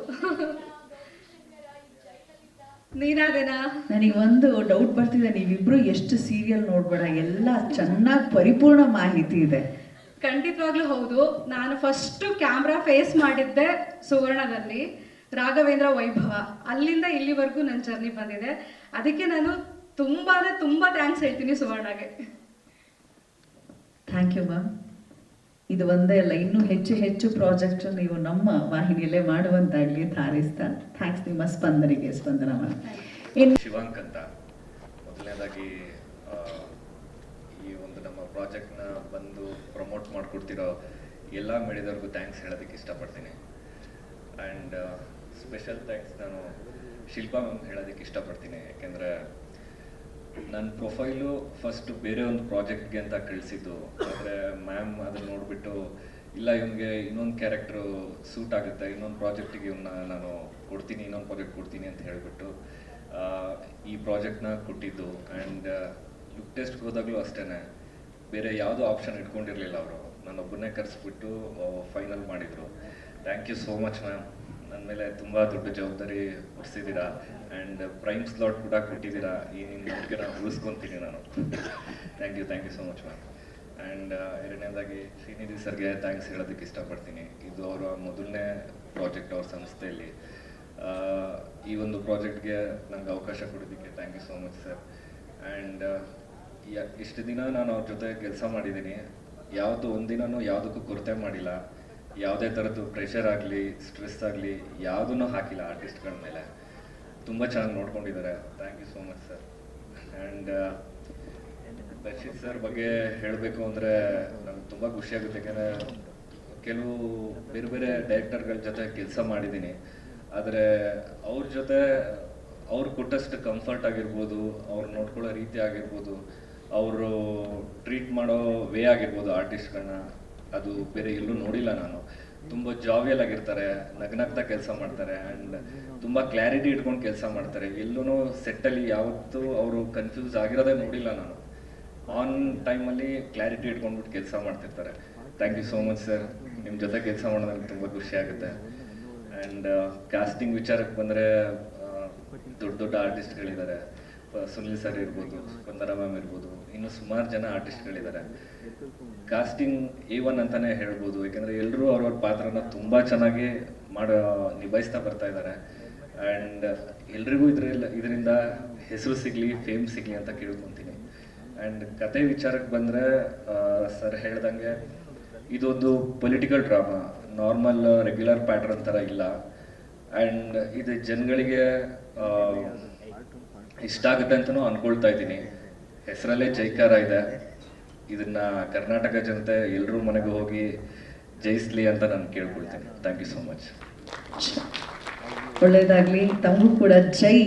ನೀನಾದೇನಾ? ನನಗೆ ಒಂದು ಡೌಟ್ ಬರ್ತಿದೆ. ನೀವಿಬ್ರು ಎಷ್ಟು ಸೀರಿಯಲ್ ನೋಡ್ಬೇಡ, ಎಲ್ಲ ಚೆನ್ನಾಗಿ ಪರಿಪೂರ್ಣ ಮಾಹಿತಿ ಇದೆ. ಖಂಡಿತವಾಗ್ಲೂ ಹೌದು. ನಾನು ಫಸ್ಟು ಕ್ಯಾಮ್ರಾ ಫೇಸ್ ಮಾಡಿದ್ದೆ ಸುವರ್ಣದಲ್ಲಿ, ರಾಘವೇಂದ್ರ ವೈಭವ. ಅಲ್ಲಿಂದ ಇಲ್ಲಿವರೆಗೂ ನನ್ನ ಜರ್ನಿ ಬಂದಿದೆ. ಅದಕ್ಕೆ ನಾನು ತುಂಬ ಥ್ಯಾಂಕ್ಸ್ ಹೇಳ್ತೀನಿ ಸುವರ್ಣಗೆ. Thank you ma'am. ಇದು ಒಂದೇ ಅಲ್ಲ, ಇನ್ನೂ ಹೆಚ್ಚು ಪ್ರಾಜೆಕ್ಟ್ ನೀವು ನಮ್ಮ ವಾಹಿನಿಯಲ್ಲೇ ಮಾಡುವಂತಾಗಲಿ ಹಾರೈಸ್ತಾ. ಥ್ಯಾಂಕ್ಸ್ ನಿಮ್ಮ ಸ್ಪಂದನೆಗೆ. ಸ್ಪಂದನ ಮ್ಯಾಮ್. ಶಿವಾಂಕ್ ಅಂತ ಮೊದಲನೇದಾಗಿ ಈ ಒಂದು ನಮ್ಮ ಪ್ರಾಜೆಕ್ಟ್ನ ಬಂದು ಪ್ರಮೋಟ್ ಮಾಡಿಕೊಡ್ತಿರೋ ಎಲ್ಲ ಮೀಡಿಯಾದವ್ರಿಗೂ ಥ್ಯಾಂಕ್ಸ್ ಹೇಳೋದಕ್ಕೆ ಇಷ್ಟಪಡ್ತೀನಿ. ಆ್ಯಂಡ್ ಸ್ಪೆಷಲ್ ಥ್ಯಾಂಕ್ಸ್ ನಾನು ಶಿಲ್ಪಾ ಮ್ಯಾಮ್ ಹೇಳೋದಕ್ಕೆ ಇಷ್ಟಪಡ್ತೀನಿ. ಯಾಕೆಂದರೆ ನನ್ನ ಪ್ರೊಫೈಲು ಫಸ್ಟು ಬೇರೆ ಒಂದು ಪ್ರಾಜೆಕ್ಟ್ಗೆ ಅಂತ ಕಳಿಸಿದ್ದು. ಆದರೆ ಮ್ಯಾಮ್ ಅದನ್ನು ನೋಡಿಬಿಟ್ಟು, ಇಲ್ಲ ಇವನಿಗೆ ಇನ್ನೊಂದು ಕ್ಯಾರೆಕ್ಟ್ರು ಸೂಟ್ ಆಗುತ್ತೆ, ಇನ್ನೊಂದು ಪ್ರಾಜೆಕ್ಟಿಗೆ ಇವನ್ನ ನಾನು ಕೊಡ್ತೀನಿ, ಇನ್ನೊಂದು ಪ್ರಾಜೆಕ್ಟ್ ಕೊಡ್ತೀನಿ ಅಂತ ಹೇಳಿಬಿಟ್ಟು ಈ ಪ್ರಾಜೆಕ್ಟ್ನ ಕೊಟ್ಟಿದ್ದು. ಆ್ಯಂಡ್ ಲುಕ್ ಟೆಸ್ಟ್ಗೆ ಹೋದಾಗಲೂ ಅಷ್ಟೇ, ಬೇರೆ ಯಾವುದೋ ಆಪ್ಷನ್ ಇಟ್ಕೊಂಡಿರಲಿಲ್ಲ ಅವರು. ನಾನೊಬ್ಬನೇ ಕರೆಸ್ಬಿಟ್ಟು ಫೈನಲ್ ಮಾಡಿದರು. Thank you so much ma'am. ನನ್ನ ಮೇಲೆ ತುಂಬ ದೊಡ್ಡ ಜವಾಬ್ದಾರಿ ಹೊರಿಸಿದ್ದೀರಾ. ಆ್ಯಂಡ್ ಪ್ರೈಮ್ ಸ್ಲಾಟ್ ಕೂಡ ಕೊಟ್ಟಿದ್ದೀರಾ. ಈ ನಿಮ್ಮ ಬಗ್ಗೆ ನಾನು ಉಳಿಸ್ಕೊತೀನಿ ನಾನು. Thank you so much ma'am. And ಎರಡನೇದಾಗಿ ಶ್ರೀನಿಧಿ ಸರ್ಗೆ ಥ್ಯಾಂಕ್ಸ್ ಹೇಳೋದಕ್ಕೆ ಇಷ್ಟಪಡ್ತೀನಿ. ಇದು ಅವರ ಮೊದಲನೇ ಪ್ರಾಜೆಕ್ಟ್ ಅವ್ರ ಸಂಸ್ಥೆಯಲ್ಲಿ. ಈ ಒಂದು ಪ್ರಾಜೆಕ್ಟ್ಗೆ ನನಗೆ ಅವಕಾಶ ಕೊಡೋದಕ್ಕೆ thank you so much sir. And ಇಷ್ಟು ದಿನ ನಾನು ಅವ್ರ ಜೊತೆ ಕೆಲಸ ಮಾಡಿದ್ದೀನಿ, ಯಾವುದು ಒಂದಿನೂ ಯಾವುದಕ್ಕೂ ಕೊರತೆ ಮಾಡಿಲ್ಲ, ಯಾವುದೇ ಥರದ್ದು ಪ್ರೆಷರ್ ಆಗಲಿ ಸ್ಟ್ರೆಸ್ ಆಗಲಿ ಯಾವುದನ್ನು ಹಾಕಿಲ್ಲ ಆರ್ಟಿಸ್ಟ್ಗಳ ಮೇಲೆ. ತುಂಬ ಚೆನ್ನಾಗಿ ನೋಡ್ಕೊಂಡಿದ್ದಾರೆ. Thank you so much sir. And Darshith sir ಬಗ್ಗೆ ಹೇಳಬೇಕು ಅಂದರೆ ನನಗೆ ತುಂಬ ಖುಷಿಯಾಗುತ್ತೆ, ಯಾಕೆಂದರೆ ಕೆಲವು ಬೇರೆ ಬೇರೆ ಡೈರೆಕ್ಟರ್ಗಳ ಜೊತೆ ಕೆಲಸ ಮಾಡಿದ್ದೀನಿ, ಆದರೆ ಅವ್ರ ಜೊತೆ ಅವ್ರು ಕೊಟ್ಟಷ್ಟು ಕಂಫರ್ಟ್ ಆಗಿರ್ಬೋದು, ಅವ್ರು ನೋಡ್ಕೊಳ್ಳೋ ರೀತಿ ಆಗಿರ್ಬೋದು, ಅವರು ಟ್ರೀಟ್ ಮಾಡೋ ವೇ ಆಗಿರ್ಬೋದು ಆರ್ಟಿಸ್ಟ್ಗಳನ್ನ, ಅದು ಬೇರೆ ಎಲ್ಲೂ ನೋಡಿಲ್ಲ ನಾನು. ತುಂಬ ಜಾವಿಯಲ್ ಆಗಿರ್ತಾರೆ, ನಗ್ನಗ್ತಾ ಕೆಲಸ ಮಾಡ್ತಾರೆ ಆ್ಯಂಡ್ ತುಂಬ ಕ್ಲಾರಿಟಿ ಇಟ್ಕೊಂಡು ಕೆಲಸ ಮಾಡ್ತಾರೆ. ಎಲ್ಲೂ ಸೆಟ್ಟಲ್ಲಿ ಯಾವತ್ತೂ ಅವರು ಕನ್ಫ್ಯೂಸ್ ಆಗಿರೋದೇ ನೋಡಿಲ್ಲ ನಾನು. ಆನ್ ಟೈಮಲ್ಲಿ ಕ್ಲಾರಿಟಿ ಇಟ್ಕೊಂಡ್ಬಿಟ್ಟು ಕೆಲಸ ಮಾಡ್ತಿರ್ತಾರೆ. Thank you so much sir. ನಿಮ್ಮ ಜೊತೆ ಕೆಲಸ ಮಾಡೋದು ನನಗೆ ತುಂಬ ಖುಷಿ ಆಗುತ್ತೆ. ಆ್ಯಂಡ್ ಕಾಸ್ಟಿಂಗ್ ವಿಚಾರಕ್ಕೆ ಬಂದರೆ ದೊಡ್ಡ ದೊಡ್ಡ ಆರ್ಟಿಸ್ಟ್ಗಳಿದ್ದಾರೆ. ಸುನಿಲ್ ಸರ್ ಇರ್ಬೋದು, ಸ್ಪಂದನ ಮ್ಯಾಮ್ ಇರ್ಬೋದು, ಇನ್ನು ಸುಮಾರು ಜನ ಆರ್ಟಿಸ್ಟ್ಗಳಿದ್ದಾರೆ. ಕಾಸ್ಟಿಂಗ್ A1 ಅಂತಲೇ ಹೇಳ್ಬೋದು, ಯಾಕೆಂದರೆ ಎಲ್ಲರೂ ಅವ್ರವ್ರ ಪಾತ್ರನ ತುಂಬ ಚೆನ್ನಾಗಿ ನಿಭಾಯಿಸ್ತಾ ಬರ್ತಾ ಇದ್ದಾರೆ. ಆ್ಯಂಡ್ ಎಲ್ರಿಗೂ ಇದರಿಂದ ಹೆಸರು ಸಿಗಲಿ, ಫೇಮ್ ಸಿಗಲಿ ಅಂತ ಕೇಳ್ಕೊತೀನಿ. ಆ್ಯಂಡ್ ಕತೆ ವಿಚಾರಕ್ಕೆ ಬಂದರೆ ಸರ್ ಹೇಳ್ದಂಗೆ ಇದೊಂದು political drama, normal regular pattern ಥರ ಇಲ್ಲ. ಆ್ಯಂಡ್ ಇದು ಜನಗಳಿಗೆ ಇಷ್ಟ ಆಗುತ್ತೆ ಅಂತಲೂ ಅಂದ್ಕೊಳ್ತಾ ಇದ್ದೀನಿ. ಹೆಸರಲ್ಲೇ ಜೈಕಾರ ಇದೆ. ಇದನ್ನು ಕರ್ನಾಟಕ ಜನತೆ ಎಲ್ಲರೂ ಮನೆಗೆ ಹೋಗಿ ಜಯಿಸ್ಲಿ ಅಂತ ನಾನು ಕೇಳ್ಕೊಳ್ತೀನಿ. Thank you so much. ಒಳ್ಳೆಯದಾಗಲಿ. ತಮಗೂ ಕೂಡ ಜೈ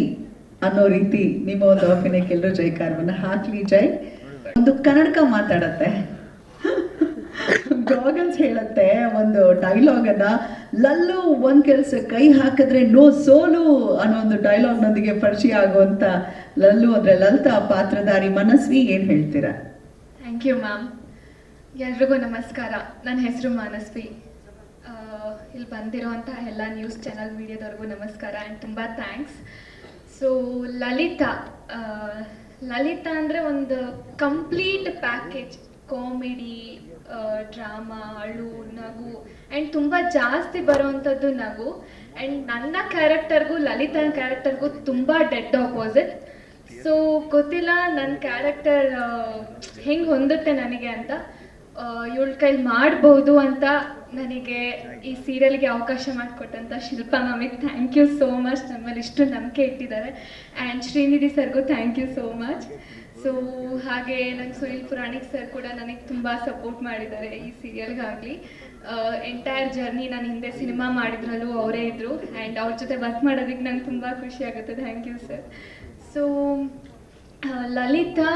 ಅನ್ನೋ ರೀತಿ ನಿಮ್ಮ ಒಂದು ಅಭಿನಯಕ್ಕೆ ಎಲ್ಲರೂ ಜೈಕಾರವನ್ನು ಹಾಕ್ಲಿ. ಜೈ. ಒಂದು ಕನ್ನಡಕ ಮಾತಾಡತ್ತೆ, ಗಾಗಲ್ಸ್ ಹೇಳುತ್ತೆ ಒಂದು ಡೈಲಾಗನ್ನ, ಲಲ್ಲು ಒಂದ್ ಕೆಲಸ ಕೈ ಹಾಕಿದ್ರೆ ನೋ ಸೋಲು ಅನ್ನೋ ಒಂದು ಡೈಲಾಗ್ನೊಂದಿಗೆ ಪರಿಚಯ ಆಗುವಂತ ಲಲ್ಲು ಅಂದ್ರೆ ಲಲಿತಾ ಪಾತ್ರಧಾರಿ ಮನಸ್ವಿ, ಏನ್ ಹೇಳ್ತೀರಾ? Thank you ma'am. ಎಲ್ರಿಗೂ ನಮಸ್ಕಾರ. ನನ್ನ ಹೆಸರು ಮನಸ್ವಿ. ಇಲ್ಲಿ ಬಂದಿರೋಂಥ ಎಲ್ಲ ನ್ಯೂಸ್ ಚಾನಲ್ ಮೀಡಿಯಾದವ್ರಿಗೂ ನಮಸ್ಕಾರ ಆ್ಯಂಡ್ ತುಂಬ ಥ್ಯಾಂಕ್ಸ್. ಸೊ ಲಲಿತಾ ಅಂದರೆ ಒಂದು ಕಂಪ್ಲೀಟ್ ಪ್ಯಾಕೇಜ್. ಕಾಮಿಡಿ, ಡ್ರಾಮಾ, ಅಳು, ನಗು ಆ್ಯಂಡ್ ತುಂಬ ಜಾಸ್ತಿ ಬರೋವಂಥದ್ದು ನಗು. ಆ್ಯಂಡ್ ನನ್ನ ಕ್ಯಾರೆಕ್ಟರ್ಗೂ ಲಲಿತಾ ಕ್ಯಾರೆಕ್ಟರ್ಗೂ ತುಂಬ ಡೆಡ್ ಆಪೋಸಿಟ್. ಸೊ ಗೊತ್ತಿಲ್ಲ ನನ್ನ ಕ್ಯಾರೆಕ್ಟರ್ ಹೆಂಗೆ ಹೊಂದುತ್ತೆ ನನಗೆ ಅಂತ. ಇವಳ ಕೈ ಮಾಡ್ಬೋದು ಅಂತ ನನಗೆ ಈ ಸೀರಿಯಲ್ಗೆ ಅವಕಾಶ ಮಾಡಿಕೊಟ್ಟಂಥ ಶಿಲ್ಪಾ ಮ್ಯಾಮಿಗೆ ಥ್ಯಾಂಕ್ ಯು ಸೋ ಮಚ್. ನನ್ನ ಮೇಲೆ ಇಷ್ಟು ನಂಬಿಕೆ ಇಟ್ಟಿದ್ದಾರೆ. ಆ್ಯಂಡ್ ಶ್ರೀನಿಧಿ ಸರ್ಗೂ thank you so much. So ಹಾಗೆ ನನ್ನ ಸುನಿಲ್ ಪುರಾಣಿಕ್ ಸರ್ ಕೂಡ ನನಗೆ ತುಂಬ ಸಪೋರ್ಟ್ ಮಾಡಿದ್ದಾರೆ ಈ ಸೀರಿಯಲ್ಗಾಗಲಿ. ಎಂಟೈರ್ ಜರ್ನಿ ನಾನು ಹಿಂದೆ ಸಿನಿಮಾ ಮಾಡಿದ್ರಲ್ಲೂ ಅವರೇ ಇದ್ದರು. ಆ್ಯಂಡ್ ಅವ್ರ ಜೊತೆ ವರ್ಕ್ ಮಾಡೋದಕ್ಕೆ ನಂಗೆ ತುಂಬ ಖುಷಿ ಆಗುತ್ತೆ. Thank you sir. So Lalitha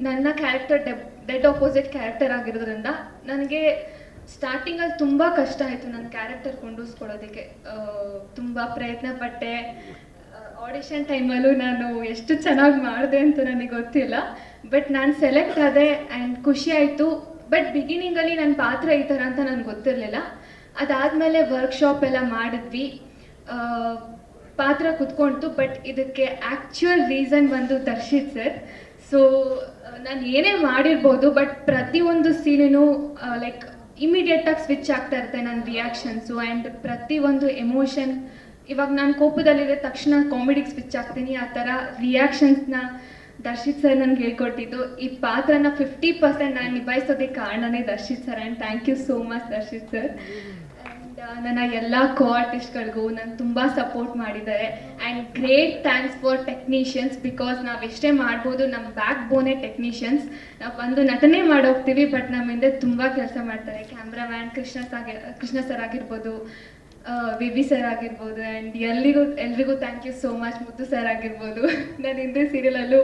ನನ್ನ ಕ್ಯಾರೆಕ್ಟರ್ ಡೆಡ್ ಆಪೋಸಿಟ್ ಕ್ಯಾರೆಕ್ಟರ್ ಆಗಿರೋದ್ರಿಂದ ನನಗೆ ಸ್ಟಾರ್ಟಿಂಗಲ್ಲಿ ತುಂಬ ಕಷ್ಟ ಆಯಿತು ನನ್ನ ಕ್ಯಾರೆಕ್ಟರ್ ಕೊಂಡಿಸ್ಕೊಳ್ಳೋದಕ್ಕೆ. ತುಂಬ ಪ್ರಯತ್ನ ಪಟ್ಟೆ. ಆಡಿಷನ್ ಟೈಮಲ್ಲೂ ನಾನು ಎಷ್ಟು ಚೆನ್ನಾಗಿ ಮಾಡಿದೆ ಅಂತ ನನಗೆ ಗೊತ್ತಿಲ್ಲ, ಬಟ್ ನಾನು ಸೆಲೆಕ್ಟ್ ಆದೆ ಆ್ಯಂಡ್ ಖುಷಿ ಆಯಿತು. ಬಟ್ ಬಿಗಿನಿಂಗಲ್ಲಿ ನನ್ನ ಪಾತ್ರ ಈ ಥರ ಅಂತ ನನಗೆ ಗೊತ್ತಿರಲಿಲ್ಲ. ಅದಾದಮೇಲೆ ವರ್ಕ್ಶಾಪ್ ಎಲ್ಲ ಮಾಡಿದ್ವಿ, ಪಾತ್ರ ಕುತ್ಕೊಳ್ತು. ಬಟ್ ಇದಕ್ಕೆ ಆ್ಯಕ್ಚುಯಲ್ ರೀಸನ್ ಬಂದು ದರ್ಶಿತ್ ಸರ್. ಸೊ ನಾನು ಏನೇ ಮಾಡಿರ್ಬೋದು, ಬಟ್ ಪ್ರತಿಯೊಂದು ಸೀನಿನೂ ಲೈಕ್ ಇಮಿಡಿಯೇಟಾಗಿ ಸ್ವಿಚ್ ಆಗ್ತಾ ಇರುತ್ತೆ ನನ್ನ ರಿಯಾಕ್ಷನ್ಸು ಆ್ಯಂಡ್ ಪ್ರತಿಯೊಂದು ಎಮೋಷನ್. ಇವಾಗ ನಾನು ಕೋಪದಲ್ಲಿದ್ದ ತಕ್ಷಣ ಕಾಮಿಡಿಗೆ ಸ್ವಿಚ್ ಆಗ್ತೀನಿ. ಆ ಥರ ರಿಯಾಕ್ಷನ್ಸ್ನ ದರ್ಶಿತ್ ಸರ್ ನನಗೆ ಹೇಳ್ಕೊಟ್ಟಿದ್ದು. ಈ ಪಾತ್ರನ 50% ನಾನು ನಿಭಾಯಿಸೋದಕ್ಕೆ ಕಾರಣನೇ Darshith sir. And thank you so much Darshith sir. And ನನ್ನ ಎಲ್ಲ ಕೋ ಆರ್ಟಿಸ್ಟ್ಗಳಿಗೂ ನಾನು ತುಂಬ ಸಪೋರ್ಟ್ ಮಾಡಿದ್ದಾರೆ. ಆ್ಯಂಡ್ ಗ್ರೇಟ್ ಥ್ಯಾಂಕ್ಸ್ ಫಾರ್ ಟೆಕ್ನಿಷಿಯನ್ಸ್, ಬಿಕಾಸ್ ನಾವು ಎಷ್ಟೇ ಮಾಡ್ಬೋದು, ನಮ್ಮ ಬ್ಯಾಕ್ ಬೋನೇ ಟೆಕ್ನಿಷಿಯನ್ಸ್. ನಾವು ಒಂದು ನಟನೆ ಮಾಡೋಗ್ತೀವಿ, ಬಟ್ ನಮ್ಮ ಹಿಂದೆ ತುಂಬ ಕೆಲಸ ಮಾಡ್ತಾರೆ. ಕ್ಯಾಮ್ರಾಮ್ಯಾನ್ ಕೃಷ್ಣ ಸರ್ ಆಗಿರ್ಬೋದು, ವಿವಿ ಸರ್ ಆಗಿರ್ಬೋದು, ಆ್ಯಂಡ್ ಎಲ್ರಿಗೂ thank you so much. Muthu sir ಆಗಿರ್ಬೋದು. ನಾನು ಹಿಂದೆ ಸೀರಿಯಲಲ್ಲೂ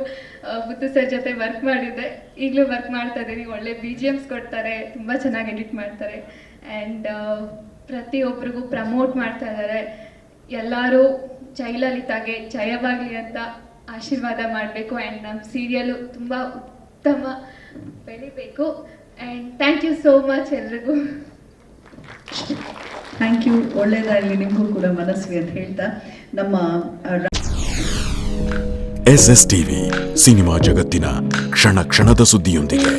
ಮುತ್ತು ಸರ್ ಜೊತೆ ವರ್ಕ್ ಮಾಡಿದ್ದೆ, ಈಗಲೂ ವರ್ಕ್ ಮಾಡ್ತಾ ಇದ್ದೀನಿ. ಒಳ್ಳೆ BGMs ಕೊಡ್ತಾರೆ, ತುಂಬ ಚೆನ್ನಾಗಿ ಎಡಿಟ್ ಮಾಡ್ತಾರೆ. ಆ್ಯಂಡ್ ಪ್ರತಿಯೊಬ್ಬರಿಗೂ ಪ್ರಮೋಟ್ ಮಾಡ್ತಾ ಇದ್ದಾರೆ. ಎಲ್ಲರೂ ಜಯಲಲಿತಾಗೆ ಜಯವಾಗಲಿ ಅಂತ ಆಶೀರ್ವಾದ ಮಾಡಬೇಕು. ಆ್ಯಂಡ್ ನಮ್ಮ ಸೀರಿಯಲು ತುಂಬ ಉತ್ತಮ ಬೆಳಿಬೇಕು. And thank you so much ಎಲ್ರಿಗೂ. Thank you. ಒಳ್ಳೆಯದಾಗಲಿ ನಿಮಗೂ ಕೂಡ ಮನಸ್ವಿ ಅಂತ ಹೇಳ್ತಾ ನಮ್ಮ SS TV ಸಿನಿಮಾ ಜಗತ್ತಿನ ಕ್ಷಣ ಕ್ಷಣದ ಸುದ್ದಿಯೊಂದಿಗೆ